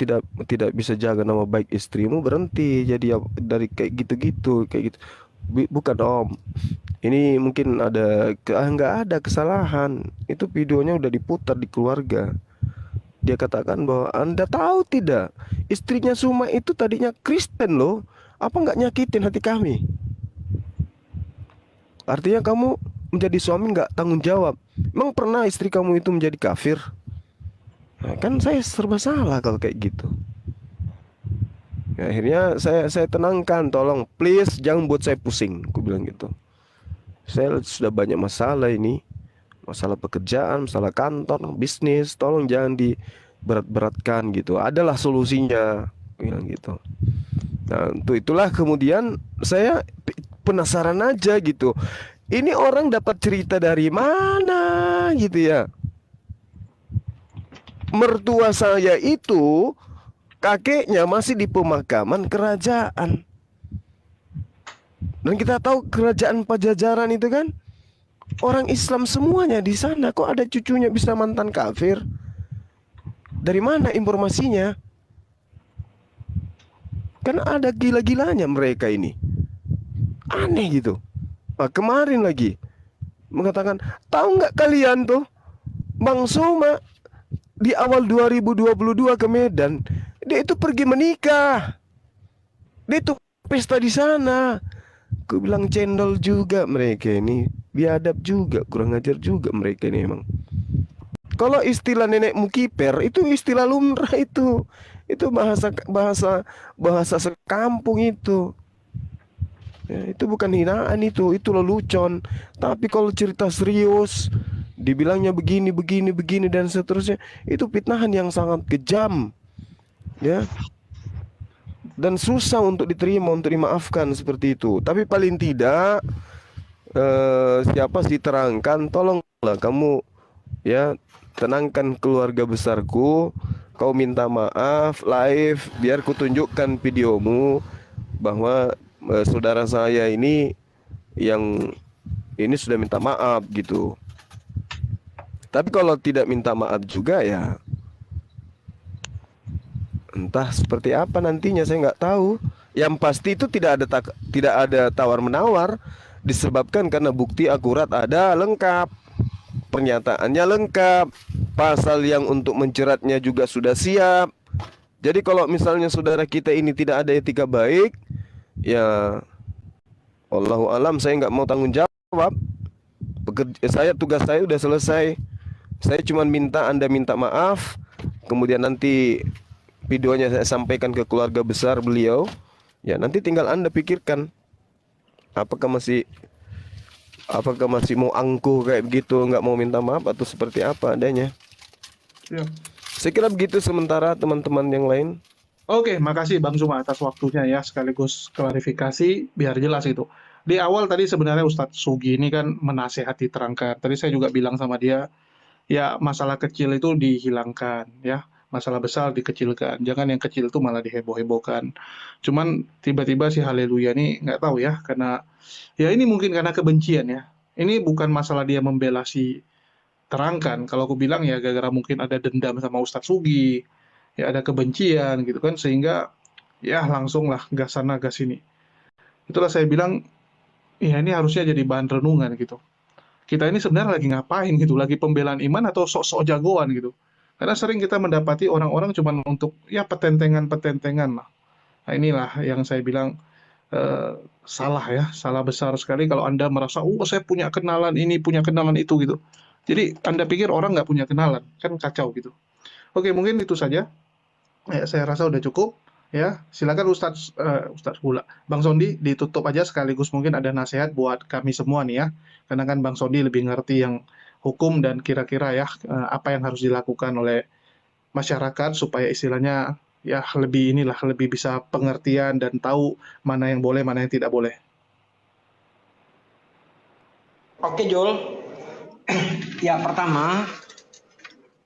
tidak bisa jaga nama baik istrimu, berhenti jadi dari kayak gitu-gitu, kayak gitu. Bukan om, ini mungkin nggak ada kesalahan. Itu videonya udah diputar di keluarga. Dia katakan bahwa Anda tahu tidak, istrinya Suma itu tadinya Kristen loh. Apa nggak nyakitin hati kami? Artinya kamu menjadi suami nggak tanggung jawab. Emang pernah istri kamu itu menjadi kafir? Nah, kan saya serba salah kalau kayak gitu. Ya, akhirnya saya tenangkan, tolong please jangan buat saya pusing, aku bilang gitu. Saya sudah banyak masalah ini, masalah pekerjaan, masalah kantor, bisnis, tolong jangan diberat-beratkan gitu. Adalah solusinya, aku bilang gitu. Nah, untuk itulah kemudian saya penasaran aja gitu. Ini orang dapat cerita dari mana gitu ya? Mertua saya itu kakeknya masih di pemakaman kerajaan. Dan kita tahu kerajaan Pajajaran itu kan orang Islam semuanya di sana. Kok ada cucunya bisa mantan kafir? Dari mana informasinya? Kan ada gila-gilanya mereka ini. Aneh gitu. Nah, kemarin lagi mengatakan, tahu nggak kalian tuh Bang Suma di awal 2022 ke Medan, dia itu pergi menikah. Dia itu pesta di sana. Aku bilang cendol juga mereka ini, biadab juga, kurang ajar juga mereka ini emang. Kalau istilah nenek mukiper itu istilah lumrah itu bahasa sekampung itu. Ya, itu bukan hinaan itu lelucon. Tapi kalau cerita serius, dibilangnya begini dan seterusnya, itu fitnahan yang sangat kejam, ya. Dan susah untuk diterima, untuk dimaafkan seperti itu. Tapi paling tidak siapa sih terangkan, tolonglah kamu ya tenangkan keluarga besarku. Kau minta maaf live biar kutunjukkan videomu bahwa saudara saya ini yang ini sudah minta maaf gitu. Tapi kalau tidak minta maaf juga ya entah seperti apa nantinya, saya nggak tahu. Yang pasti itu tidak ada tawar-menawar, disebabkan karena bukti akurat ada, lengkap, pernyataannya lengkap, pasal yang untuk menjeratnya juga sudah siap. Jadi kalau misalnya saudara kita ini tidak ada etika baik, ya Allahu alam, saya nggak mau tanggung jawab. Tugas saya udah selesai. Saya cuma minta Anda minta maaf, kemudian nanti videonya saya sampaikan ke keluarga besar beliau. Ya, nanti tinggal Anda pikirkan apakah masih mau angkuh kayak begitu, nggak mau minta maaf atau seperti apa adanya. Ya. Saya kira begitu sementara teman-teman yang lain. Oke, makasih Bang Zuma atas waktunya ya, sekaligus klarifikasi biar jelas itu. Di awal tadi sebenarnya Ustadz Sugi ini kan menasehati terangkan. Tadi saya juga bilang sama dia, ya masalah kecil itu dihilangkan ya, masalah besar dikecilkan. Jangan yang kecil itu malah diheboh-hebohkan. Cuman tiba-tiba si Haleluya ini nggak tahu ya, karena ya ini mungkin karena kebencian ya. Ini bukan masalah dia membela si terangkan. Kalau aku bilang ya gara-gara mungkin ada dendam sama Ustadz Sugi, ya ada kebencian gitu kan, sehingga ya langsung lah gas sana gas sini. Itulah saya bilang, ya ini harusnya jadi bahan renungan gitu. Kita ini sebenarnya lagi ngapain gitu, lagi pembelaan iman atau sok-sok jagoan gitu. Karena sering kita mendapati orang-orang cuma untuk ya petentengan-petentengan lah. Nah inilah yang saya bilang salah ya, salah besar sekali kalau Anda merasa, oh saya punya kenalan ini, punya kenalan itu gitu. Jadi Anda pikir orang nggak punya kenalan, kan kacau gitu. Oke, mungkin itu saja. Ya, saya rasa udah cukup. Ya, silakan Ustadz pula, Bang Sondi ditutup aja sekaligus mungkin ada nasihat buat kami semua nih ya. Karena kan Bang Sondi lebih ngerti yang hukum dan kira-kira ya apa yang harus dilakukan oleh masyarakat supaya istilahnya ya lebih bisa pengertian dan tahu mana yang boleh, mana yang tidak boleh. Oke, Jul. Ya, pertama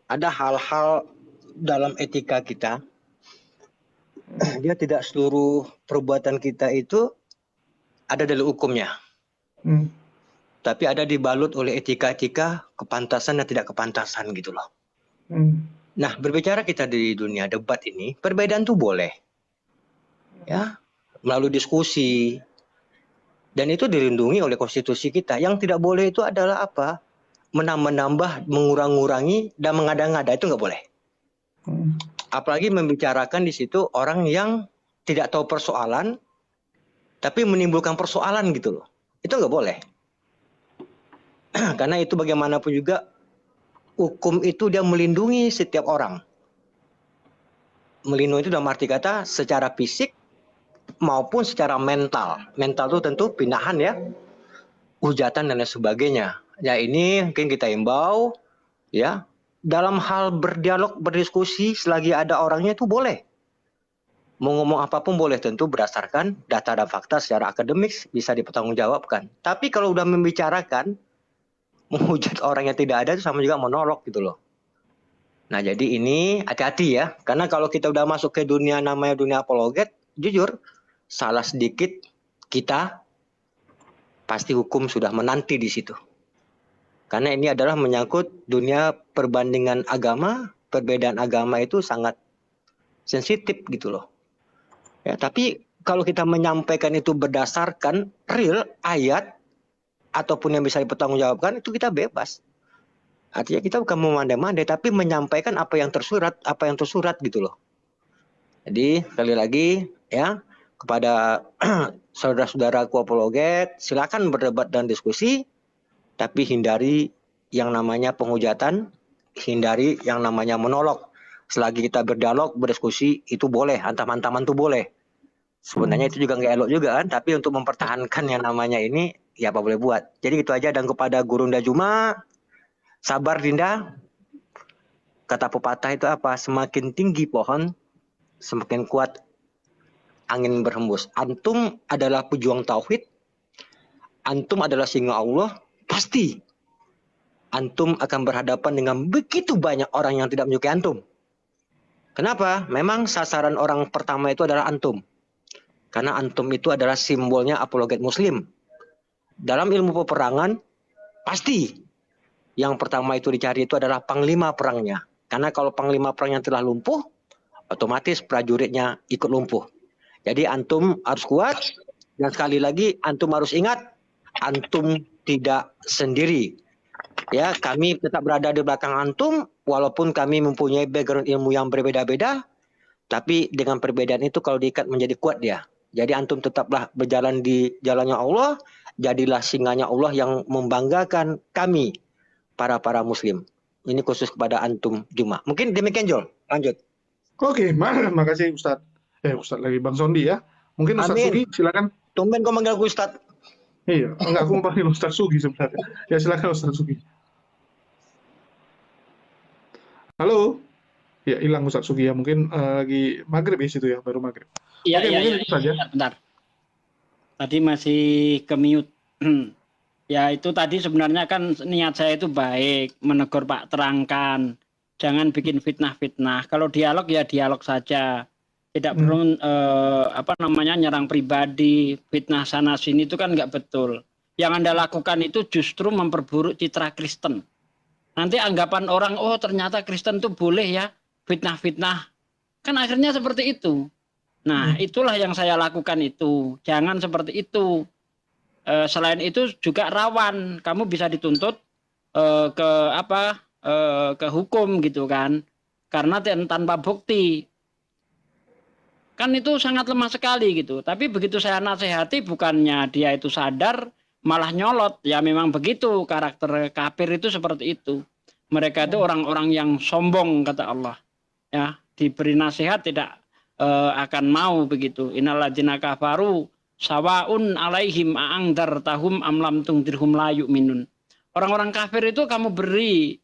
ada hal-hal dalam etika kita. Dia tidak seluruh perbuatan kita itu ada dalil hukumnya. Tapi ada dibalut oleh etika-etika kepantasan dan tidak kepantasan gitu loh. Nah, berbicara kita di dunia debat ini, perbedaan tuh boleh. Ya, melalui diskusi. Dan itu dilindungi oleh konstitusi kita. Yang tidak boleh itu adalah apa? Menambah, mengurang-ngurangi, dan mengada-ngada. Itu nggak boleh. Apalagi membicarakan di situ orang yang tidak tahu persoalan, tapi menimbulkan persoalan gitu loh. Itu nggak boleh. Karena itu bagaimanapun juga, hukum itu dia melindungi setiap orang. Melindungi itu dalam arti kata secara fisik maupun secara mental. Mental itu tentu pindahan ya, hujatan dan lain sebagainya. Ya ini mungkin kita imbau ya, dalam hal berdialog, berdiskusi selagi ada orangnya itu boleh. Mau ngomong apapun boleh, tentu berdasarkan data dan fakta secara akademis bisa dipertanggungjawabkan. Tapi kalau udah membicarakan, menghujat orang yang tidak ada itu sama juga monolog gitu loh. Nah jadi ini hati-hati ya, karena kalau kita udah masuk ke dunia namanya dunia apologet, jujur salah sedikit kita pasti hukum sudah menanti di situ. Karena ini adalah menyangkut dunia perbandingan agama, perbedaan agama itu sangat sensitif gitu loh. Ya, tapi kalau kita menyampaikan itu berdasarkan real ayat ataupun yang bisa dipertanggungjawabkan, itu kita bebas. Artinya kita bukan memandai-mandai, tapi menyampaikan apa yang tersurat gitu loh. Jadi sekali lagi ya, kepada saudara-saudaraku apologet, silakan berdebat dan diskusi, tapi hindari yang namanya penghujatan, hindari yang namanya monolog. Selagi kita berdialog, berdiskusi, itu boleh, antam-antaman itu boleh. Sebenarnya itu juga nggak elok juga kan, tapi untuk mempertahankan yang namanya ini, ya apa boleh buat. Jadi itu aja. Dan kepada Gurunda Juma, sabar Dinda. Kata pepatah itu apa? Semakin tinggi pohon, semakin kuat angin berhembus. Antum adalah pejuang tauhid, antum adalah singa Allah, pasti antum akan berhadapan dengan begitu banyak orang yang tidak menyukai antum. Kenapa? Memang sasaran orang pertama itu adalah antum. Karena antum itu adalah simbolnya apologet muslim. Dalam ilmu peperangan, pasti yang pertama itu dicari itu adalah panglima perangnya. Karena kalau panglima perangnya telah lumpuh, otomatis prajuritnya ikut lumpuh. Jadi antum harus kuat, dan sekali lagi antum harus ingat, antum tidak sendiri. Ya, kami tetap berada di belakang antum, walaupun kami mempunyai background ilmu yang berbeda-beda, tapi dengan perbedaan itu kalau diikat menjadi kuat dia. Jadi antum tetaplah berjalan di jalannya Allah, jadilah singanya Allah yang membanggakan kami, para muslim. Ini khusus kepada antum Juma. Mungkin demikian Jol, lanjut. Oke, makasih Ustadz. Ustadz lagi Bang Sondi ya. Mungkin Ustadz Sugi, silakan. Tumben kau manggil aku Ustadz. Iya, enggak, aku mau panggil Ustadz Sugi sebenarnya. Ya silakan Ustadz Sugi. Halo. Ya hilang Ustadz Sugi ya, mungkin lagi maghrib ya situ ya, baru maghrib. Iya, Oke, iya, mungkin iya, itu saja. bentar. Tadi masih ke mute. Ya itu tadi sebenarnya kan niat saya itu baik, menegur Pak, terangkan. Jangan bikin fitnah-fitnah. Kalau dialog ya dialog saja. Tidak perlu nyerang pribadi, fitnah sana sini itu kan nggak betul. Yang Anda lakukan itu justru memperburuk citra Kristen. Nanti anggapan orang, oh ternyata Kristen itu boleh ya fitnah-fitnah. Kan akhirnya seperti itu. Nah, itulah yang saya lakukan itu. Jangan seperti itu. Selain itu juga rawan. Kamu bisa dituntut ke hukum gitu kan. Karena tanpa bukti. Kan itu sangat lemah sekali gitu. Tapi begitu saya nasihati, bukannya dia itu sadar, malah nyolot. Ya memang begitu, karakter kafir itu seperti itu. Mereka itu orang-orang yang sombong, kata Allah. Ya, diberi nasihat tidak akan mau begitu. Innalladzina kafaru sawaun alaihim a'angdartahum am lam tungdirhum la yu'minun. Orang-orang kafir itu kamu beri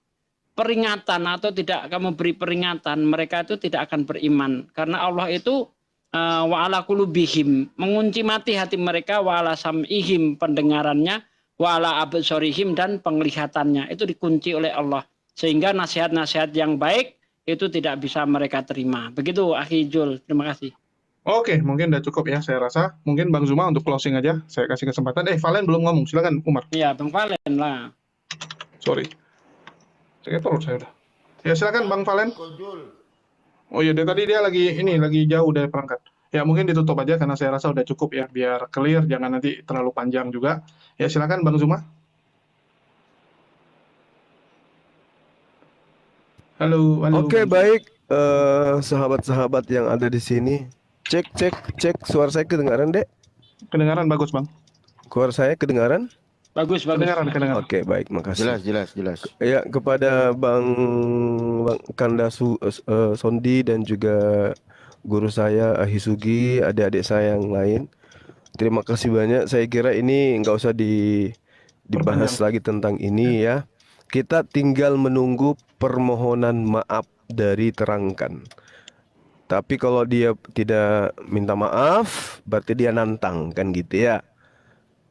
peringatan atau tidak kamu beri peringatan, mereka itu tidak akan beriman. Karena Allah itu wa ala qulubihim, mengunci mati hati mereka, wa ala sam'ihim, pendengarannya, wa ala absorihim, dan penglihatannya. Itu dikunci oleh Allah. Sehingga nasihat-nasihat yang baik itu tidak bisa mereka terima. Begitu, Akhi Jul. Terima kasih. Oke, mungkin udah cukup ya saya rasa. Mungkin Bang Zuma untuk closing aja. Saya kasih kesempatan. Valen belum ngomong. Silakan, Umar. Iya, Bang Valen lah. Sorry. Saya perut saya udah. Ya silakan Bang Valen. Oh iya, tadi dia lagi jauh dari perangkat. Ya mungkin ditutup aja karena saya rasa udah cukup ya, biar clear, jangan nanti terlalu panjang juga. Ya silakan Bang Zuma. Halo. Oke, baik. Sahabat-sahabat yang ada di sini, cek suara saya kedengaran, Dek? Kedengaran bagus, Bang. Suara saya kedengaran? Bagus. Kedengaran. Oke, baik, makasih. Jelas. Ya, kepada Bang Kanda Sondi dan juga guru saya Akhi Sugi, adik-adik saya yang lain, terima kasih banyak. Saya kira ini nggak usah dibahas lagi tentang ini ya. Kita tinggal menunggu permohonan maaf dari terangkan. Tapi kalau dia tidak minta maaf, berarti dia nantang, kan gitu ya.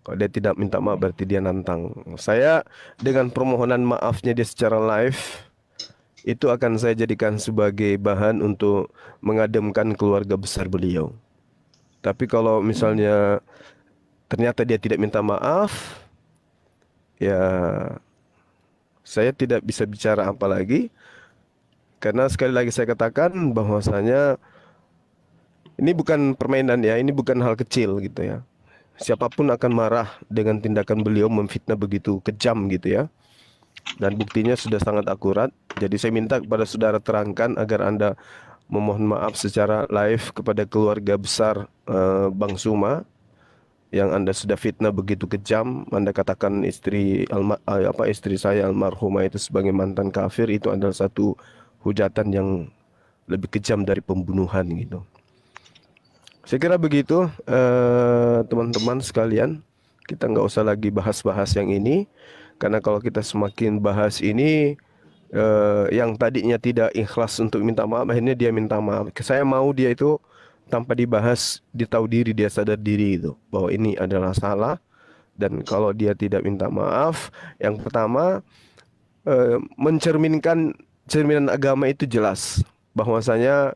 Kalau dia tidak minta maaf, berarti dia nantang. Saya dengan permohonan maafnya dia secara live, itu akan saya jadikan sebagai bahan untuk mengademkan keluarga besar beliau. Tapi kalau misalnya ternyata dia tidak minta maaf, ya saya tidak bisa bicara apa lagi. Karena sekali lagi saya katakan bahwasanya ini bukan permainan ya, ini bukan hal kecil gitu ya. Siapapun akan marah dengan tindakan beliau memfitnah begitu kejam gitu ya. Dan buktinya sudah sangat akurat. Jadi saya minta kepada saudara terangkan agar Anda memohon maaf secara live kepada keluarga besar Bang Zuma yang Anda sudah fitnah begitu kejam. Anda katakan istri saya almarhumah itu sebagai mantan kafir, itu adalah satu hujatan yang lebih kejam dari pembunuhan gitu. Saya kira begitu teman-teman sekalian. Kita nggak usah lagi bahas-bahas yang ini, karena kalau kita semakin bahas ini, yang tadinya tidak ikhlas untuk minta maaf, akhirnya dia minta maaf. Saya mau dia itu tanpa dibahas, dia tahu diri, dia sadar diri itu bahwa ini adalah salah. Dan kalau dia tidak minta maaf, yang pertama cerminan agama itu jelas bahwasanya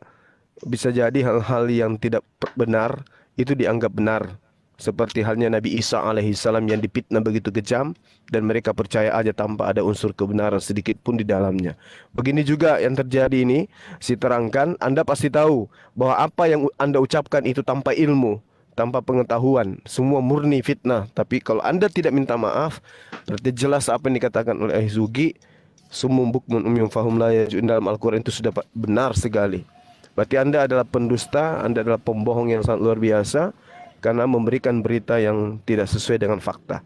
bisa jadi hal-hal yang tidak benar itu dianggap benar, seperti halnya Nabi Isa alaihissalam yang dipitnah begitu kejam dan mereka percaya aja tanpa ada unsur kebenaran sedikit pun di dalamnya. Begini juga yang terjadi ini, si terangkan, Anda pasti tahu bahwa apa yang Anda ucapkan itu tanpa ilmu, tanpa pengetahuan, semua murni fitnah. Tapi kalau Anda tidak minta maaf, berarti jelas apa yang dikatakan oleh Akhi Sugi, sumum bukmun umyum fahum la yarji'un, dalam Al-Quran itu sudah benar sekali. Berarti Anda adalah pendusta, Anda adalah pembohong yang sangat luar biasa karena memberikan berita yang tidak sesuai dengan fakta.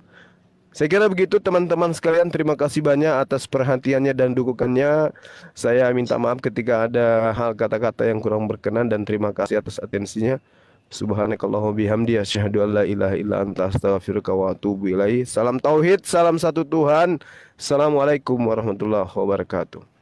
Saya kira begitu teman-teman sekalian. Terima kasih banyak atas perhatiannya dan dukungannya. Saya minta maaf ketika ada hal kata-kata yang kurang berkenan dan terima kasih atas atensinya. Subhanakallahumma bihamdi asyhadu an la ilaha illa anta astaghfiruka wa atubu ilaih. Salam tauhid, salam satu Tuhan. Assalamualaikum warahmatullahi wabarakatuh.